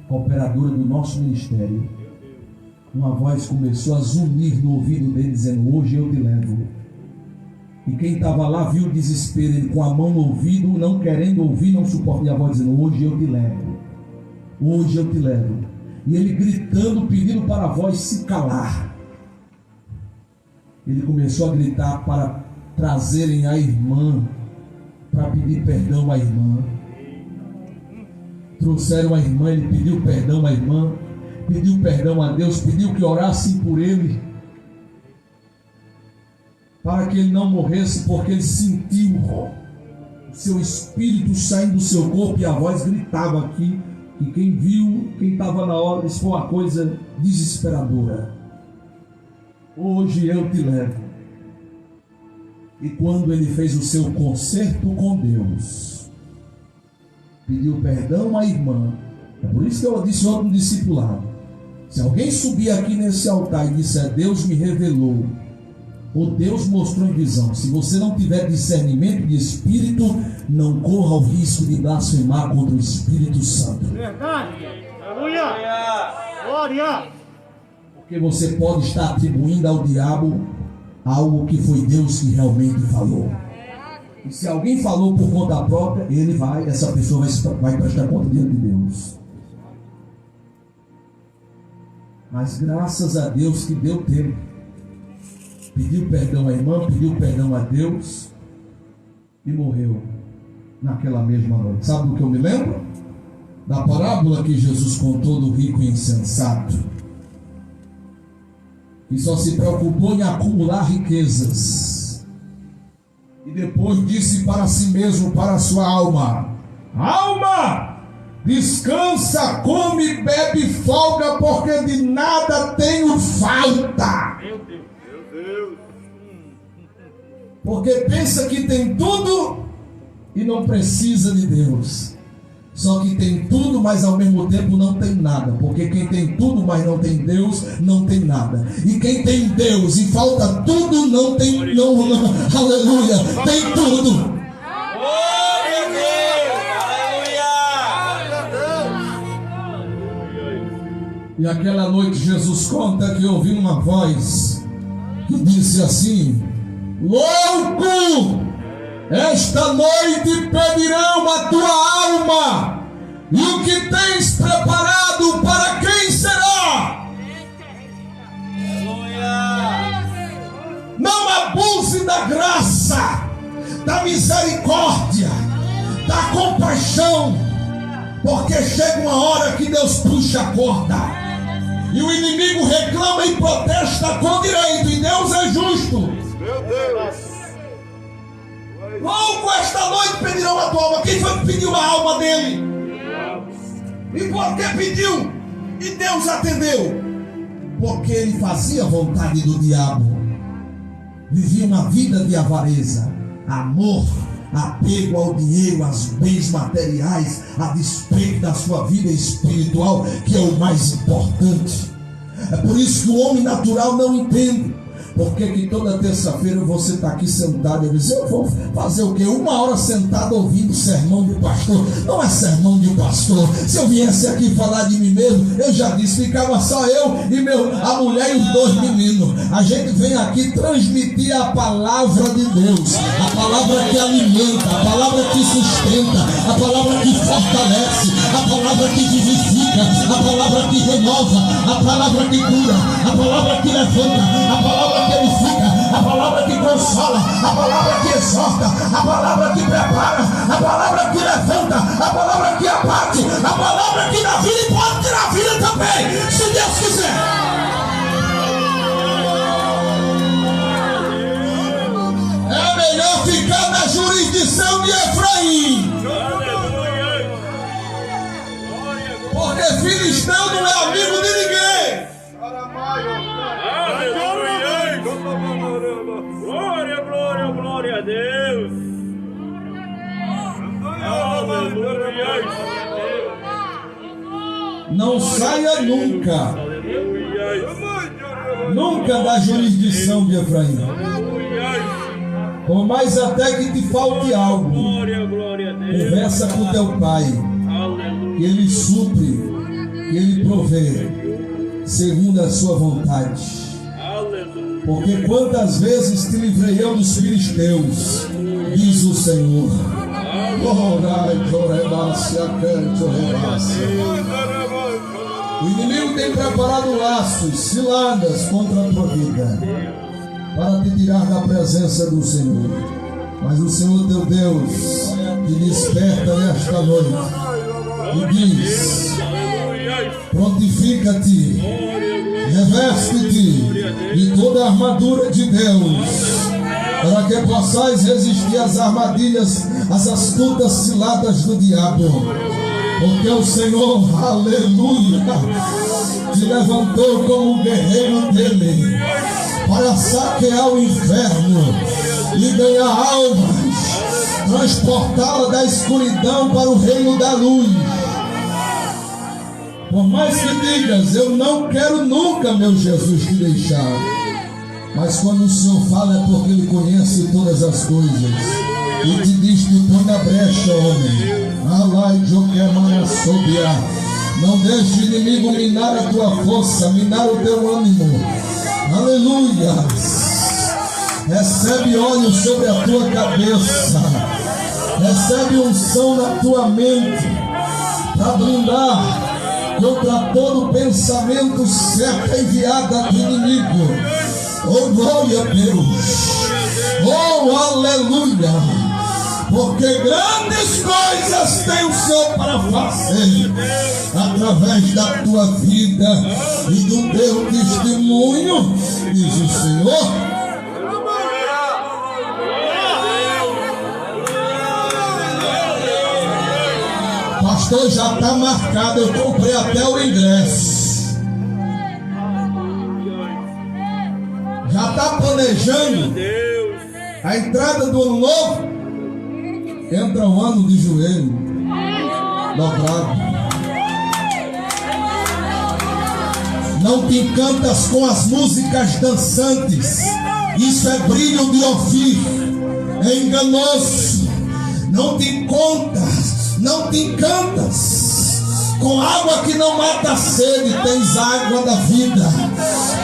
a operadora do nosso ministério. Uma voz começou a zunir no ouvido dele, dizendo: hoje eu te levo. E quem estava lá viu o desespero, ele com a mão no ouvido, não querendo ouvir, não suporta, e a voz dizendo: hoje eu te levo. Hoje eu te levo. E ele gritando, pedindo para a voz se calar. Ele começou a gritar para trazerem a irmã, para pedir perdão à irmã. Trouxeram a irmã, ele pediu perdão à irmã, pediu perdão a Deus, pediu que orassem por ele, para que ele não morresse, porque ele sentiu o seu espírito saindo do seu corpo, e a voz gritava aqui, e quem viu, quem estava na hora, isso foi uma coisa desesperadora. Hoje eu te levo. E quando ele fez o seu concerto com Deus, pediu perdão à irmã. É por isso que eu disse ontem no discipulado: se alguém subir aqui nesse altar e disser Deus me revelou, ou Deus mostrou em visão, se você não tiver discernimento de espírito, não corra o risco de blasfemar contra o Espírito Santo. Verdade. Aleluia. Glória. Porque você pode estar atribuindo ao diabo algo que foi Deus que realmente falou. E se alguém falou por conta própria, essa pessoa vai prestar conta diante de Deus. Mas graças a Deus que deu tempo. Pediu perdão à irmã, pediu perdão a Deus e morreu naquela mesma noite. Sabe do que eu me lembro? Da parábola que Jesus contou do rico e insensato, que só se preocupou em acumular riquezas e depois disse para si mesmo, para a sua alma: alma, descansa, come, bebe, folga, porque de nada tenho falta. Meu Deus. Porque pensa que tem tudo e não precisa de Deus. Só que tem tudo, mas ao mesmo tempo não tem nada. Porque quem tem tudo, mas não tem Deus, não tem nada. E quem tem Deus e falta tudo, não tem, aleluia, tem tudo. E aquela noite Jesus conta que ouviu uma voz que disse assim: louco, esta noite pedirão a tua alma, e o que tens preparado para quem será? Não abuse da graça, da misericórdia, da compaixão, porque chega uma hora que Deus puxa a corda. E o inimigo reclama e protesta com direito, e Deus é justo. Meu Deus. Louco, esta noite pedirão a tua alma. Quem foi que pediu a alma dele? E por que pediu? E Deus atendeu? Porque ele fazia a vontade do diabo. Vivia uma vida de avareza, amor, apego ao dinheiro, aos bens materiais, a despeito da sua vida espiritual, que é o mais importante. É por isso que o homem natural não entende. Por que que toda terça-feira você está aqui sentado? Eu disse, eu vou fazer o quê? 1 hora sentado ouvindo sermão de pastor. Não é sermão de pastor. Se eu viesse aqui falar de mim mesmo, eu já disse, ficava só eu e a mulher e os 2 meninos. A gente vem aqui transmitir a palavra de Deus, a palavra que alimenta, a palavra que sustenta, a palavra que fortalece, a palavra que vivifica, a palavra que renova, a palavra que cura, a palavra que levanta, a palavra que edifica, a palavra que consola, a palavra que exorta, a palavra que prepara, a palavra que levanta, a palavra que abate, a palavra que dá vida e pode tirar vida também, se Deus quiser. É melhor ficar na jurisdição de Efraim, porque filisteu não é amigo de ninguém. Glória a Deus. Aleluia. Não saia nunca, nunca da jurisdição de Efraim. Por mais até que te falte algo, conversa com teu pai, que ele supre, que ele provê, segundo a sua vontade. Porque quantas vezes te livrei eu dos filisteus, diz o Senhor. O inimigo tem preparado laços, ciladas contra a tua vida, para te tirar da presença do Senhor. Mas o Senhor teu Deus te desperta nesta noite e diz: prontifica-te, reveste-te de toda a armadura de Deus, para que possais resistir às armadilhas, às astutas ciladas do diabo. Porque o Senhor, aleluia, te levantou como guerreiro dele, para saquear o inferno e ganhar almas, transportá-la da escuridão para o reino da luz. Por mais que digas, eu não quero nunca, meu Jesus, te deixar, mas quando o Senhor fala é porque Ele conhece todas as coisas e te diz que põe na brecha, homem. Não deixe o inimigo minar a tua força, minar o teu ânimo. Aleluia. Recebe óleo sobre a tua cabeça, recebe unção na tua mente, para blindar contra todo pensamento certo enviado do inimigo. Oh, glória a Deus. Oh, aleluia. Porque grandes coisas tem o Senhor para fazer através da tua vida e do teu testemunho, diz o Senhor. Pastor, já está marcado, eu comprei até o ingresso. Já está planejando a entrada do ano novo. Entra um ano de joelho dobrado. Não te encantas com as músicas dançantes. Isso é brilho de Ofir, é enganoso. Não te encantas com água que não mata a sede. Tens água da vida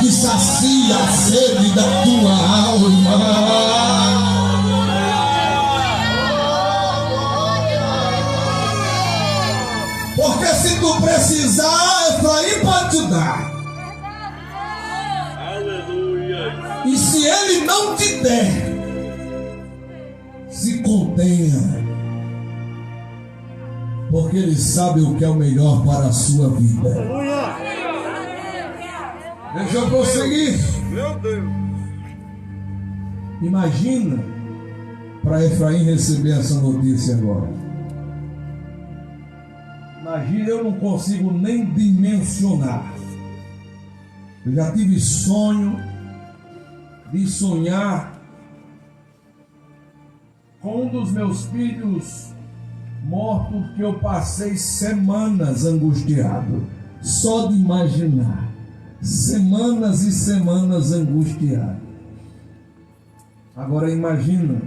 que sacia a sede da tua alma. Porque se tu precisar, Efraim pode te dar. Aleluia. E se ele não te der, se contenha. Porque ele sabe o que é o melhor para a sua vida. Aleluia. Deixa eu prosseguir. Meu Deus. Imagina para Efraim receber essa notícia agora. Imagina, eu não consigo nem dimensionar. Eu já tive sonho de sonhar com um dos meus filhos morto, que eu passei semanas angustiado. Só de imaginar. Semanas e semanas angustiado. Agora imagina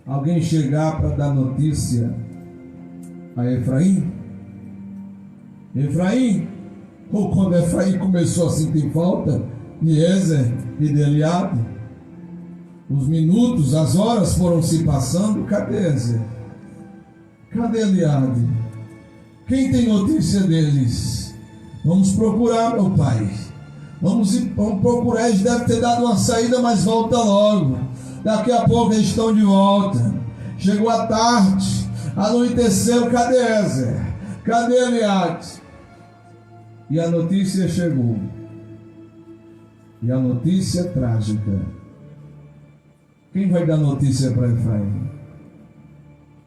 alguém chegar para dar notícia a Efraim. Efraim, ou quando Efraim começou a sentir falta de Ezer e de Eliabe, os minutos, as horas foram se passando. Cadê Ezer? Cadê Eliabe? Quem tem notícia deles? Vamos procurar, meu pai. Vamos procurar. Eles devem ter dado uma saída, mas volta logo. Daqui a pouco eles estão de volta. Chegou a tarde, anoiteceu. Cadê Ezer? Cadê Eliabe? E a notícia chegou. E a notícia é trágica. Quem vai dar notícia para Efraim?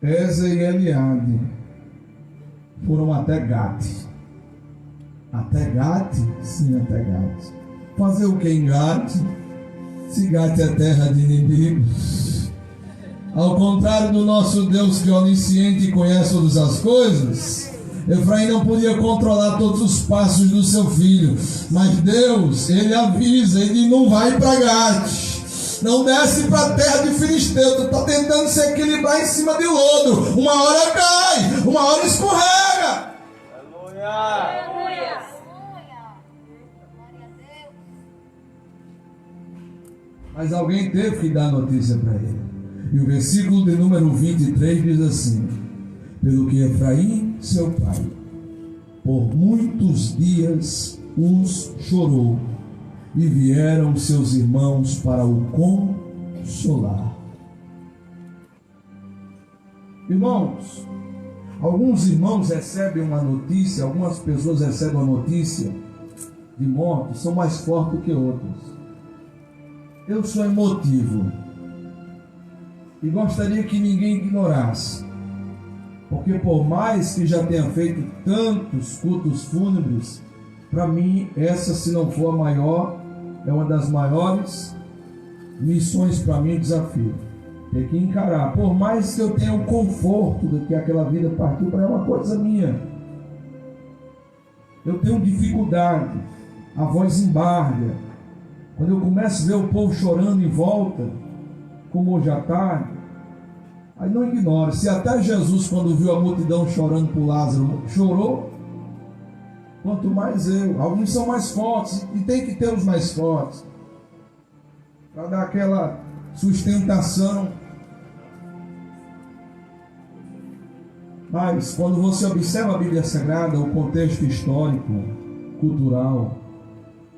Ezer e Eliabe foram até Gate. Até Gate? Sim, até Gate. Fazer o que em Gate? Se Gate é terra de inimigos. Ao contrário do nosso Deus que é onisciente e conhece todas as coisas, Efraim não podia controlar todos os passos do seu filho. Mas Deus, Ele avisa, Ele não vai para Gate. Não desce para a terra de Filisteu. Tu está tentando se equilibrar em cima de lodo. Uma hora cai, uma hora escorrega. Aleluia! Mas alguém teve que dar notícia para ele. E o versículo de número 23 diz assim: pelo que Efraim, seu pai, por muitos dias os chorou, e vieram seus irmãos para o consolar. Irmãos, alguns irmãos recebem uma notícia, algumas pessoas recebem uma notícia de morte, são mais fortes que outros. Eu sou emotivo e gostaria que ninguém ignorasse, porque por mais que já tenha feito tantos cultos fúnebres, para mim essa, se não for a maior, é uma das maiores missões para mim, desafio. Tem que encarar, por mais que eu tenha o conforto de que aquela vida partiu, para é uma coisa minha. Eu tenho dificuldade, a voz embarga. Quando eu começo a ver o povo chorando em volta, como hoje à tarde, aí não ignore. Se até Jesus, quando viu a multidão chorando por Lázaro, chorou, quanto mais eu. Alguns são mais fortes, e tem que ter os mais fortes, para dar aquela sustentação. Mas quando você observa a Bíblia Sagrada, o contexto histórico, cultural,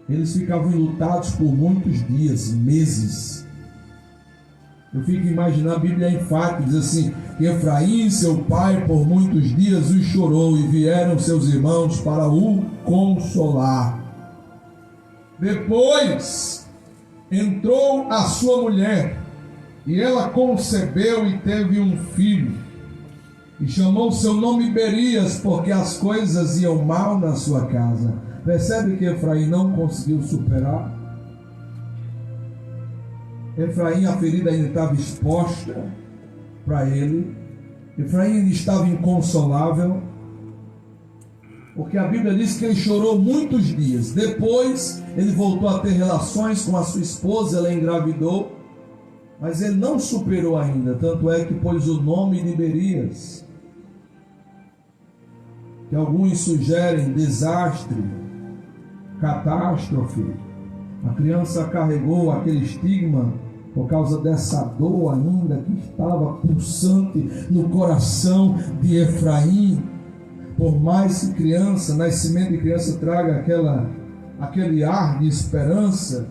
eles ficavam enlutados por muitos dias, meses. Eu fico imaginando, a Bíblia é enfática, diz assim: que Efraim, seu pai, por muitos dias os chorou, e vieram seus irmãos para o consolar. Depois entrou a sua mulher, e ela concebeu e teve um filho, e chamou seu nome Berias, porque as coisas iam mal na sua casa. Percebe que Efraim não conseguiu superar? Efraim, a ferida ainda estava exposta para ele. Efraim ainda estava inconsolável, porque a Bíblia diz que ele chorou muitos dias. Depois ele voltou a ter relações com a sua esposa, ela engravidou, mas ele não superou ainda. Tanto é que pôs o nome de Berias, que alguns sugerem desastre, catástrofe. A criança carregou aquele estigma por causa dessa dor ainda que estava pulsante no coração de Efraim. Por mais que criança, nascimento de criança traga aquele ar de esperança,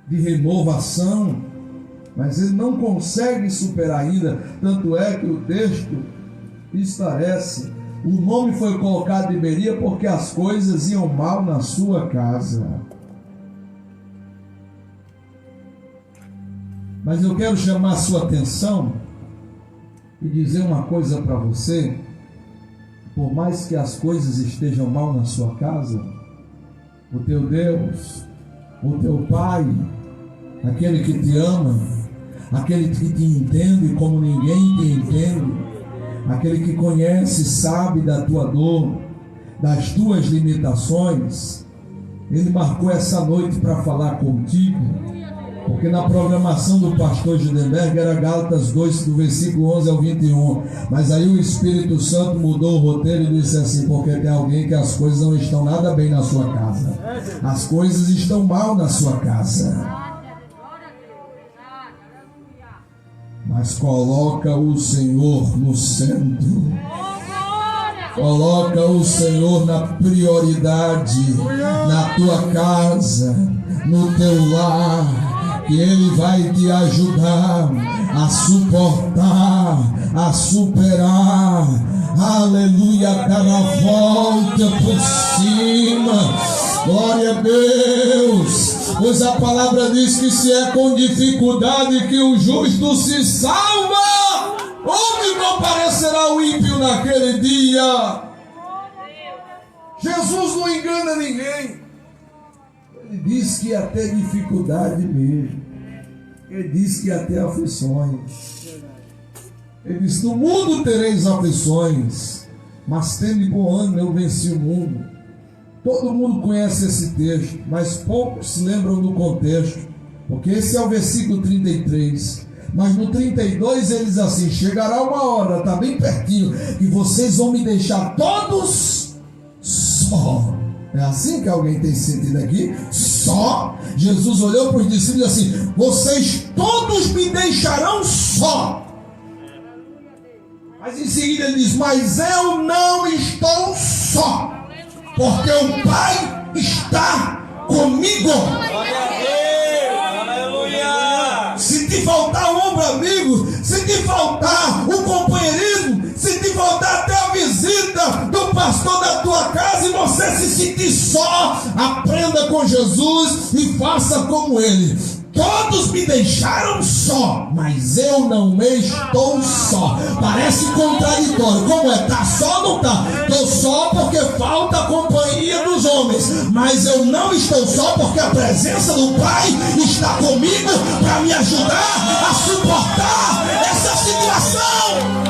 de renovação, mas ele não consegue superar ainda. Tanto é que o texto esclarece: o nome foi colocado de Beria porque as coisas iam mal na sua casa. Mas eu quero chamar a sua atenção e dizer uma coisa para você: por mais que as coisas estejam mal na sua casa, o teu Deus, o teu Pai, aquele que te ama, aquele que te entende como ninguém te entende, aquele que conhece, sabe da tua dor, das tuas limitações, Ele marcou essa noite para falar contigo. Porque na programação do pastor Judenberg era Gálatas 2, do versículo 11 ao 21. Mas aí o Espírito Santo mudou o roteiro e disse assim: porque tem alguém que as coisas não estão nada bem na sua casa. As coisas estão mal na sua casa. Mas coloca o Senhor no centro. Coloca o Senhor na prioridade, na tua casa, no teu lar. Que Ele vai te ajudar a suportar, a superar. Aleluia, cara, volta por cima. Glória a Deus. Pois a palavra diz que se é com dificuldade que o justo se salva, onde comparecerá o ímpio naquele dia? Jesus não engana ninguém. Ele diz que ia ter dificuldade mesmo. Ele diz que ia ter aflições. Ele diz: no mundo tereis aflições, mas tende bom ânimo, eu venci o mundo. Todo mundo conhece esse texto, mas poucos se lembram do contexto, porque esse é o versículo 33. Mas no 32 ele diz assim: chegará uma hora, está bem pertinho, que vocês vão me deixar todos só. É assim que alguém tem sentido aqui? Só. Jesus olhou para os discípulos assim: vocês todos me deixarão só. Mas em seguida ele diz: mas eu não estou só, porque o Pai está comigo. Glória a Deus! Aleluia! Se te faltar um ombro amigo, se te faltar um companheirismo, se te faltar até a visita do pastor da tua casa e você se sentir só, aprenda com Jesus e faça como Ele. Todos me deixaram só, mas eu não estou só. Parece contraditório. Como é? Tá só ou não tá? Estou só porque falta a companhia dos homens, mas eu não estou só porque a presença do Pai está comigo para me ajudar a suportar essa situação.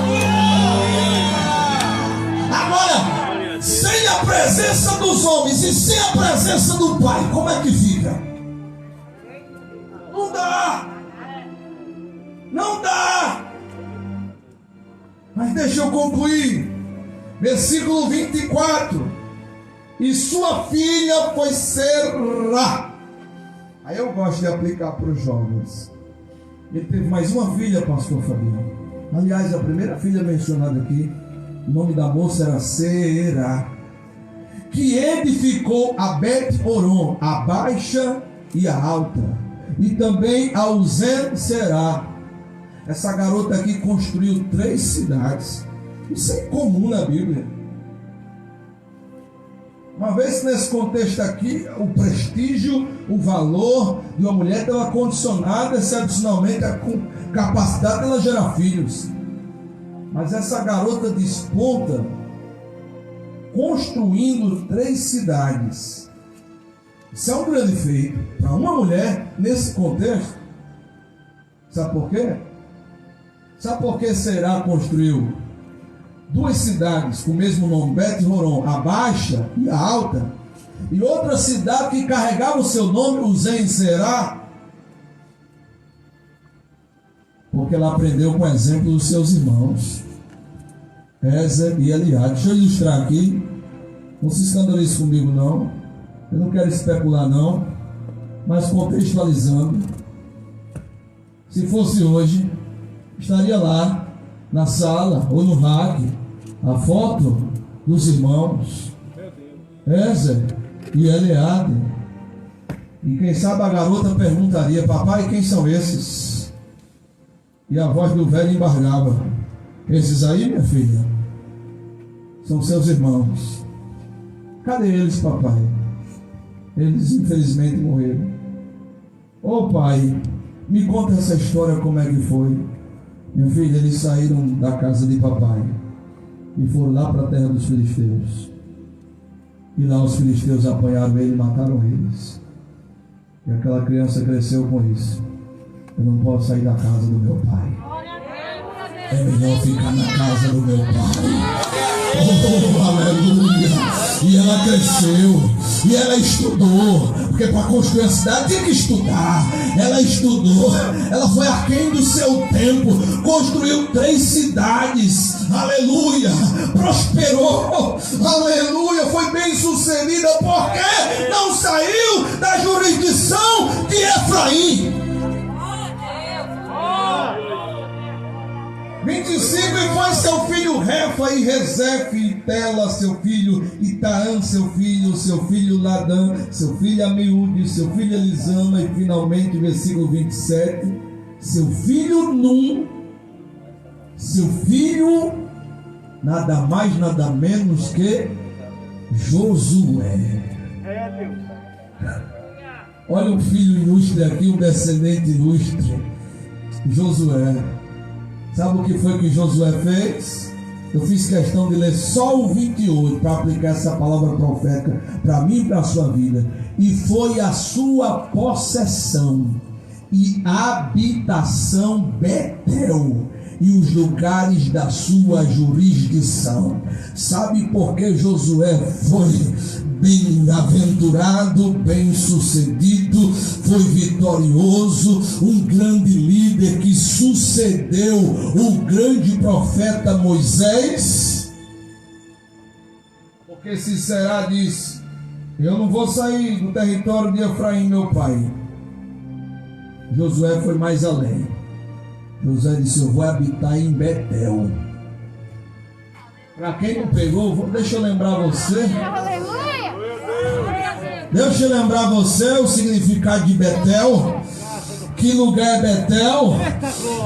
Agora, sem a presença dos homens e sem a presença do Pai, como é que fica? Não dá. Não dá. Mas deixa eu concluir. Versículo 24. E sua filha foi Será. Aí eu gosto de aplicar para os jovens. Ele teve mais uma filha, pastor Fabiano. Aliás, a primeira filha mencionada aqui, o nome da moça era Será, que edificou a Bet-Horon, a baixa e a alta, e também a Uzen-Será. Essa garota aqui construiu 3 cidades. Isso é incomum na Bíblia. Uma vez que nesse contexto aqui, o prestígio, o valor de uma mulher estava condicionado excepcionalmente à capacidade dela gerar filhos. Mas essa garota desponta construindo 3 cidades. Isso é um grande feito para uma mulher nesse contexto. Sabe por quê? Sabe por que Será construiu 2 cidades com o mesmo nome, Bet-Horon, a baixa e a alta, e outra cidade que carregava o seu nome, Uzen-Será? Porque ela aprendeu com o exemplo dos seus irmãos, Ezer e Eliade. Deixa eu ilustrar aqui. Não se escandalize comigo não. Eu não quero especular não, mas contextualizando, se fosse hoje, estaria lá na sala ou no rack a foto dos irmãos Ezer e Eliade. E quem sabe a garota perguntaria: papai, quem são esses? E a voz do velho embargava: esses aí, minha filha, são seus irmãos. Cadê eles, papai? Eles infelizmente morreram. Ô pai, me conta essa história, como é que foi? Meu filho, eles saíram da casa de papai e foram lá para a terra dos filisteus. E lá os filisteus apanharam ele e mataram eles. E aquela criança cresceu com isso. Eu não posso sair da casa do meu pai. É melhor ficar na casa do meu pai. Oh, aleluia. E ela cresceu. E ela estudou. Porque para construir a cidade tinha que estudar. Ela estudou. Ela foi aquém do seu tempo. Construiu 3 cidades. Aleluia. Prosperou. Aleluia. Foi bem sucedida. Porque não saiu da jurisdição de Efraim. 25, e foi seu filho Refa e Rezefe e Tela, seu filho Itaã, seu filho Ladã, seu filho Amiúde, seu filho Elisama, e finalmente, versículo 27, seu filho Num, seu filho nada mais, nada menos que Josué. Olha um filho ilustre aqui, um descendente ilustre, Josué. Sabe o que foi que Josué fez? Eu fiz questão de ler só o 28 para aplicar essa palavra profética para mim e para a sua vida. E foi a sua possessão e habitação Betel e os lugares da sua jurisdição. Sabe por que Josué foi bem-aventurado, bem-sucedido, foi vitorioso, um grande líder que sucedeu o grande profeta Moisés? Porque Sisera disse: eu não vou sair do território de Efraim, meu pai. Josué foi mais além. Josué disse: eu vou habitar em Betel. Para quem não pegou, deixa eu lembrar você. Deixa eu lembrar você o significado de Betel. Que lugar é Betel?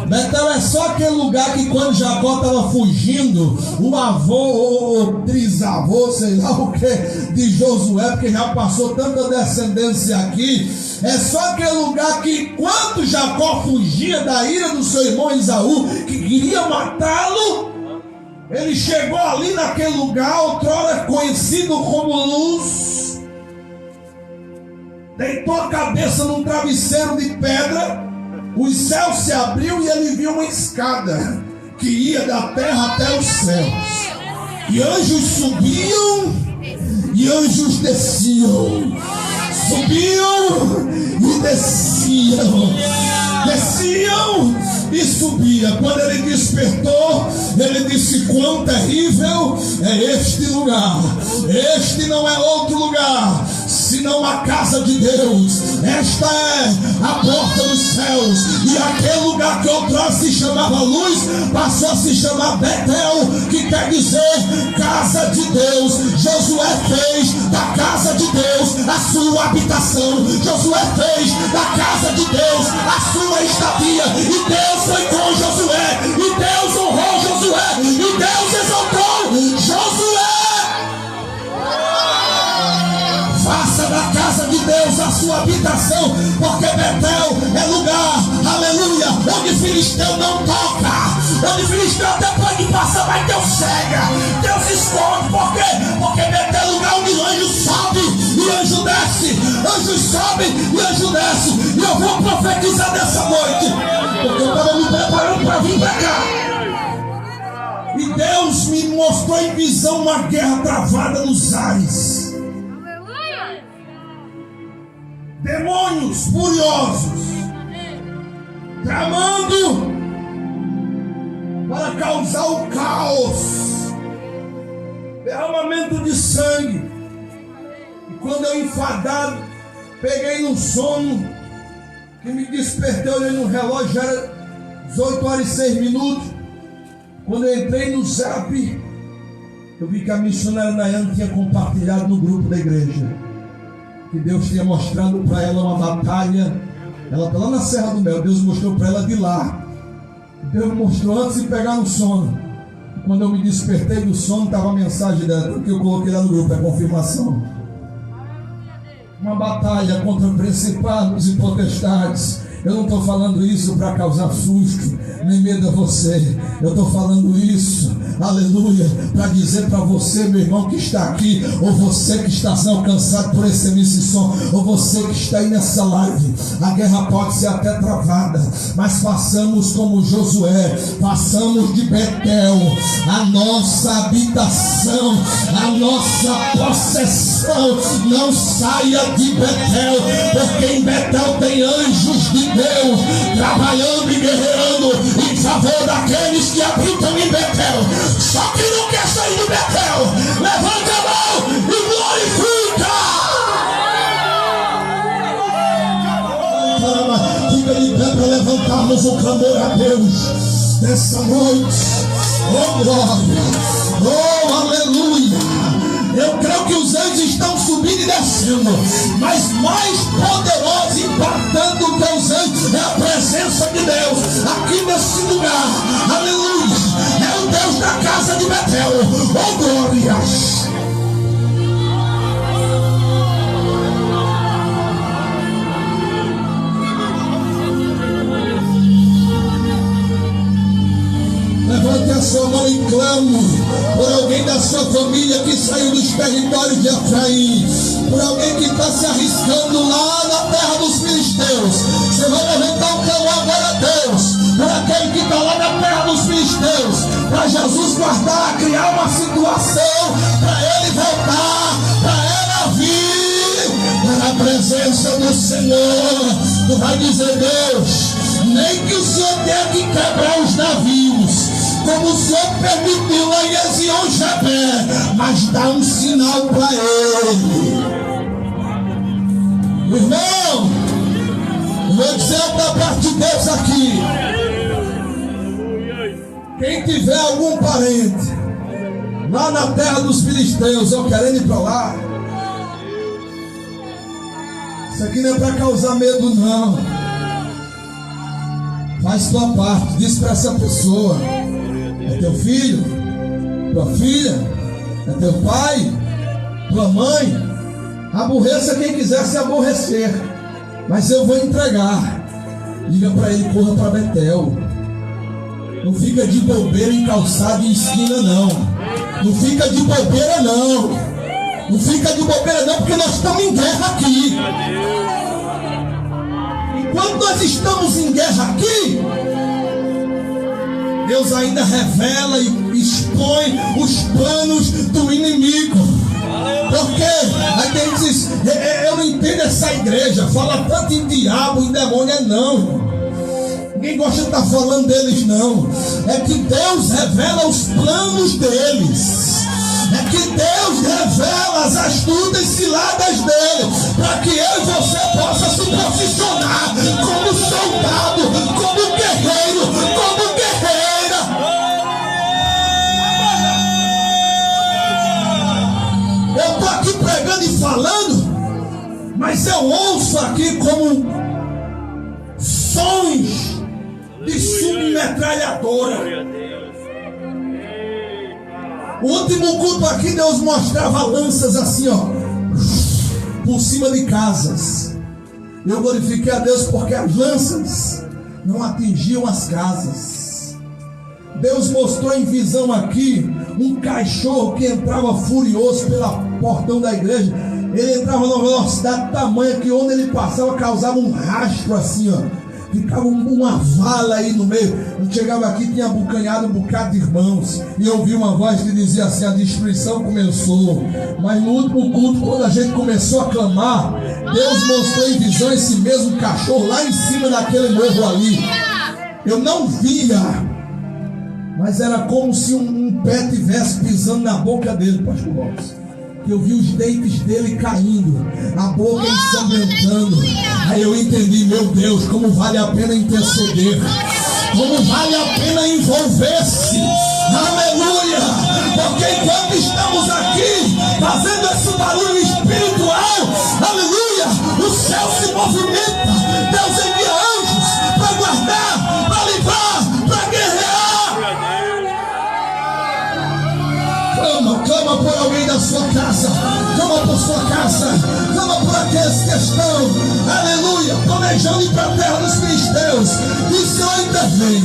Betel é só aquele lugar que quando Jacó estava fugindo, o avô ou trisavô, sei lá o que, de Josué, porque já passou tanta descendência aqui. É só aquele lugar que quando Jacó fugia da ira do seu irmão Esaú, que queria matá-lo, ele chegou ali naquele lugar, outrora conhecido como Luz, deitou a cabeça num travesseiro de pedra, os céus se abriu e ele viu uma escada que ia da terra até os céus, e anjos subiam e anjos desciam, subiam e desciam e subia. Quando ele despertou, ele disse: quão terrível é este lugar. Este não é outro lugar senão a casa de Deus. Esta é a porta dos céus. E aquele lugar que outrora se chamava Luz passou a se chamar Betel, que quer dizer casa de Deus. Josué fez da casa de Deus a sua habitação. Josué fez da casa de Deus a sua estadia. E Deus foi com Josué, e Deus honrou Josué, e Deus exaltou Josué. Faça da casa de Deus a sua habitação, porque Betel é lugar, aleluia, onde Filisteu não toca, onde Filisteu até pode passar, mas Deus cega, Deus esconde. Por quê? Porque Betel é lugar onde o anjo sobe e anjo desce, anjo sobe e anjo desce. E eu vou profetizar dessa noite, porque eu estava me preparando para vir para cá. E Deus me mostrou em visão uma guerra travada nos ares. Demônios furiosos tramando para causar o caos, derramamento de sangue. E quando eu enfadado peguei no sono, que me despertei, olhei no relógio, já era 18 horas e 6 minutos. Quando eu entrei no Zap, eu vi que a missionária Nayane tinha compartilhado no grupo da igreja que Deus tinha mostrado para ela uma batalha. Ela está lá na Serra do Mel. Deus mostrou para ela de lá. Deus mostrou antes de pegar no sono. Quando eu me despertei do sono, estava a mensagem dela, que eu coloquei lá no grupo, é confirmação. Uma batalha contra principados e potestades. Eu não estou falando isso para causar susto nem medo a você. Eu estou falando isso aleluia, para dizer para você, meu irmão, que está aqui, ou você que está sendo alcançado por esse som, ou você que está aí nessa live, a guerra pode ser até travada, mas façamos como Josué, façamos de Betel a nossa habitação, a nossa possessão. Não saia de Betel, porque em Betel tem anjos de Deus trabalhando e guerreando em favor daqueles que habitam em Betel. Só que não quer sair de Betel, levanta a mão e glorifica. Fica de pé para levantarmos o clamor a Deus nessa noite. Oh glória, oh aleluia. Eu creio que os anjos estão subindo e descendo, mas mais poderoso e impactante do que os anjos é a presença de Deus aqui nesse lugar. Aleluia. É o Deus da casa de Betel. Oh glória. Levante a sua mão e clame por alguém da sua família que saiu dos territórios de Efraim, por alguém que está se arriscando lá na terra dos filisteus. Você vai levantar um clamor agora a Deus, por aquele que está lá na terra dos filisteus, para Jesus guardar, criar uma situação, para ele voltar, para ela vir para a presença do Senhor. Tu vai dizer: Deus, nem que o Senhor tenha que quebrar os navios, como o Senhor permitiu lá em Ezion-Geber, mas dá um sinal para ele. Irmão, vou dizer da parte de Deus aqui: quem tiver algum parente lá na terra dos filisteus, ou querendo ir para lá, isso aqui não é para causar medo, não. Faz tua parte, diz para essa pessoa: é teu filho, tua filha, é teu pai, tua mãe. Aborreça quem quiser se aborrecer, mas eu vou entregar. Diga para ele: corra para Betel. Não fica de bobeira em calçada e esquina, não. Não fica de bobeira, não. Não fica de bobeira, não, porque nós estamos em guerra aqui. Enquanto nós estamos em guerra aqui, Deus ainda revela e expõe os planos do inimigo. Porque aí tem que dizer: eu não entendo essa igreja, fala tanto em diabo, em demônio. Não, ninguém gosta de estar falando deles, não. É que Deus revela os planos deles. É que Deus revela as astutas ciladas dele, para que eu e você possa se posicionar como soldado, como guerreiro, como guerreira. Eu estou aqui pregando e falando, mas eu ouço aqui como sons de submetralhadora. O último culto aqui, Deus mostrava lanças assim, ó, por cima de casas. Eu glorifiquei a Deus porque as lanças não atingiam as casas. Deus mostrou em visão aqui um cachorro que entrava furioso pelo portão da igreja. Ele entrava numa velocidade tamanha que onde ele passava causava um rastro assim, ó. Ficava uma vala aí no meio. Eu chegava aqui, tinha abocanhado um bocado de irmãos, e eu ouvi uma voz que dizia assim: a destruição começou. Mas no último culto, quando a gente começou a clamar, Deus mostrou em visão esse mesmo cachorro lá em cima daquele morro ali. Eu não via, mas era como se um pé estivesse pisando na boca dele, pastor Robson. Eu vi os dentes dele caindo, a boca ensanguentando. Aí eu entendi: meu Deus, como vale a pena interceder, como vale a pena envolver-se. Aleluia! Porque enquanto estamos aqui fazendo esse barulho espiritual, aleluia, o céu se movimenta. Deus envia anjos para guardar, para livrar, para guerrear. Clama por alguém da sua casa, clama por sua casa, clama por aqueles que estão, aleluia, planejando ir para a terra dos filisteus. E o Senhor intervém.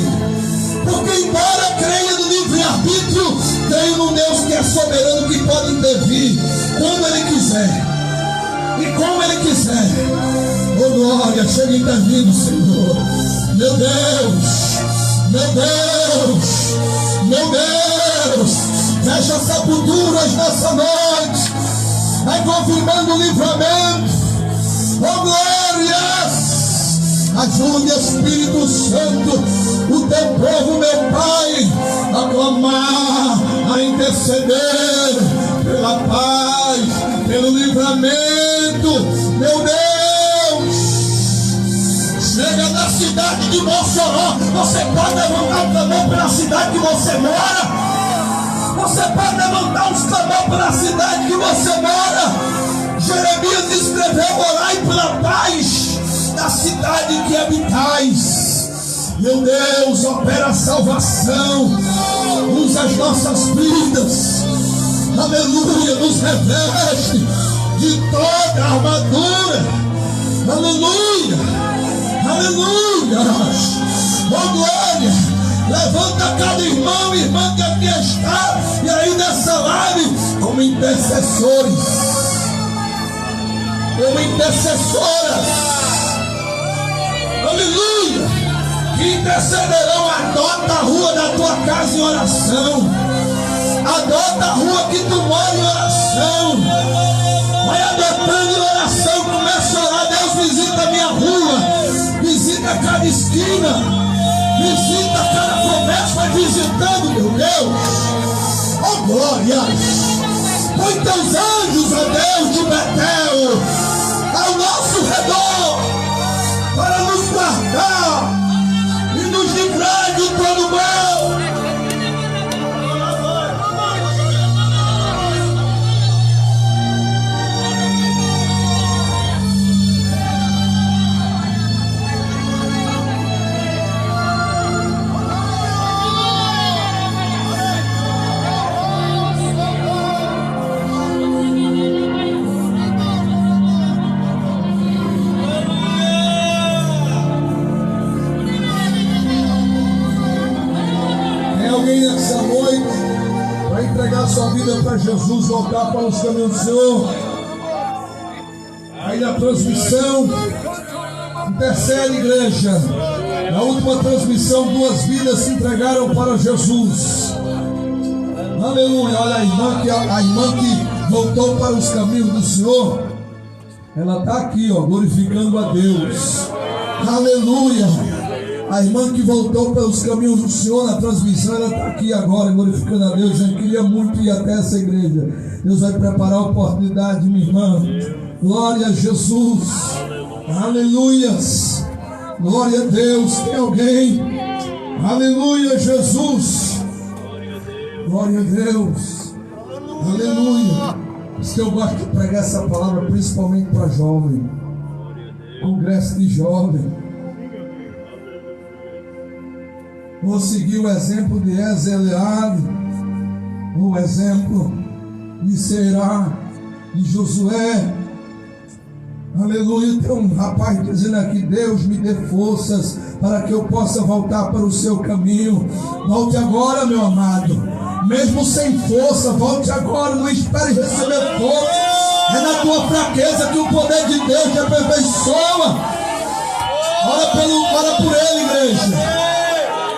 Porque embora creia no livre-arbítrio, creio num Deus que é soberano, que pode intervir quando Ele quiser e como Ele quiser. Oh glória, chega intervindo, Senhor. Meu Deus, meu Deus, meu Deus, fecha sepulturas nessa noite, vai confirmando o livramento. Oh glórias, ajude, Espírito Santo, o teu povo, meu Pai, a clamar, a interceder pela paz, pelo livramento. Meu Deus, chega da cidade de Mossoró. Você pode levantar um clamor pela cidade que você mora. Você pode levantar uns clamor pela cidade que você mora. Jeremias escreveu: orai pela paz da cidade que habitais. Meu Deus, opera a salvação, usa as nossas vidas, aleluia, nos reveste de toda a armadura, aleluia, aleluia. Oh glória, levanta cada irmão e irmã que aqui está, e aí nessa live, como intercessores, como intercessoras, aleluia, que intercederão. Adota a rua da tua casa em oração, adota a rua que tu mora em oração, vai adotando em oração, começa a orar. Deus, visita a minha rua, visita cada esquina, visita cada promessa, vai visitando, meu Deus. Oh glória, põe teus anjos, ó Deus de Betel, ao nosso redor, para nos guardar e nos livrar de todo mal. Nessa noite, para entregar sua vida para Jesus, voltar para os caminhos do Senhor. Aí na transmissão, intercede, igreja. Na última transmissão, 2 vidas se entregaram para Jesus. Aleluia. Olha a irmã que voltou para os caminhos do Senhor. Ela está aqui, ó, glorificando a Deus. Aleluia. A irmã que voltou pelos caminhos do Senhor na transmissão, ela está aqui agora glorificando a Deus. Já queria muito ir até essa igreja. Deus vai preparar a oportunidade, minha irmã. Glória a Jesus. Aleluias. Glória a Deus. Tem alguém? Aleluia, Jesus. Glória a Deus. Aleluia. Por isso que eu gosto de pregar essa palavra, principalmente para jovem. Congresso de jovem. Vou seguir o exemplo de Ezeleade, o exemplo de Será, de Josué. Aleluia. Tem um rapaz dizendo aqui: Deus me dê forças para que eu possa voltar para o seu caminho. Volte agora, meu amado. Mesmo sem força, volte agora. Não espere receber força. É na tua fraqueza que o poder de Deus te aperfeiçoa. Ora por ele, igreja.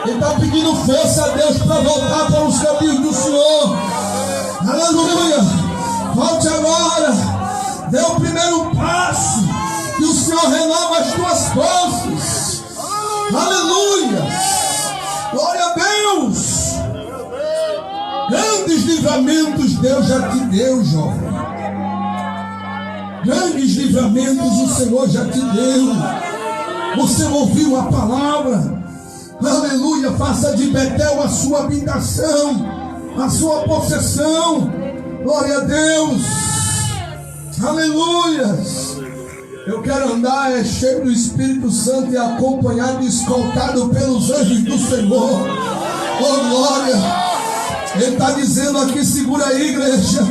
Ele está pedindo força a Deus para voltar para os caminhos do Senhor. Aleluia. Volte agora. Dê o primeiro passo, que o Senhor renova as tuas forças. Aleluia. Glória a Deus. Grandes livramentos Deus já te deu, jovem. Grandes livramentos o Senhor já te deu. Você ouviu a palavra. Aleluia. Faça de Betel a sua habitação, a sua possessão. Glória a Deus. Aleluia. Eu quero andar cheio do Espírito Santo e acompanhado e escoltado pelos anjos do Senhor. Oh glória. Ele está dizendo aqui, segura aí, igreja.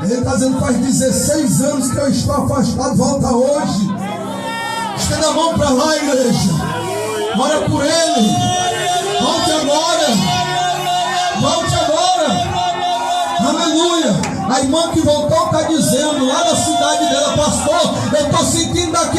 Ele está dizendo: faz 16 anos que eu estou afastado, volta hoje. Estenda a mão para lá, igreja. Ora por ele. Volte agora. A irmã que voltou está dizendo lá na cidade dela: pastor, eu estou sentindo daqui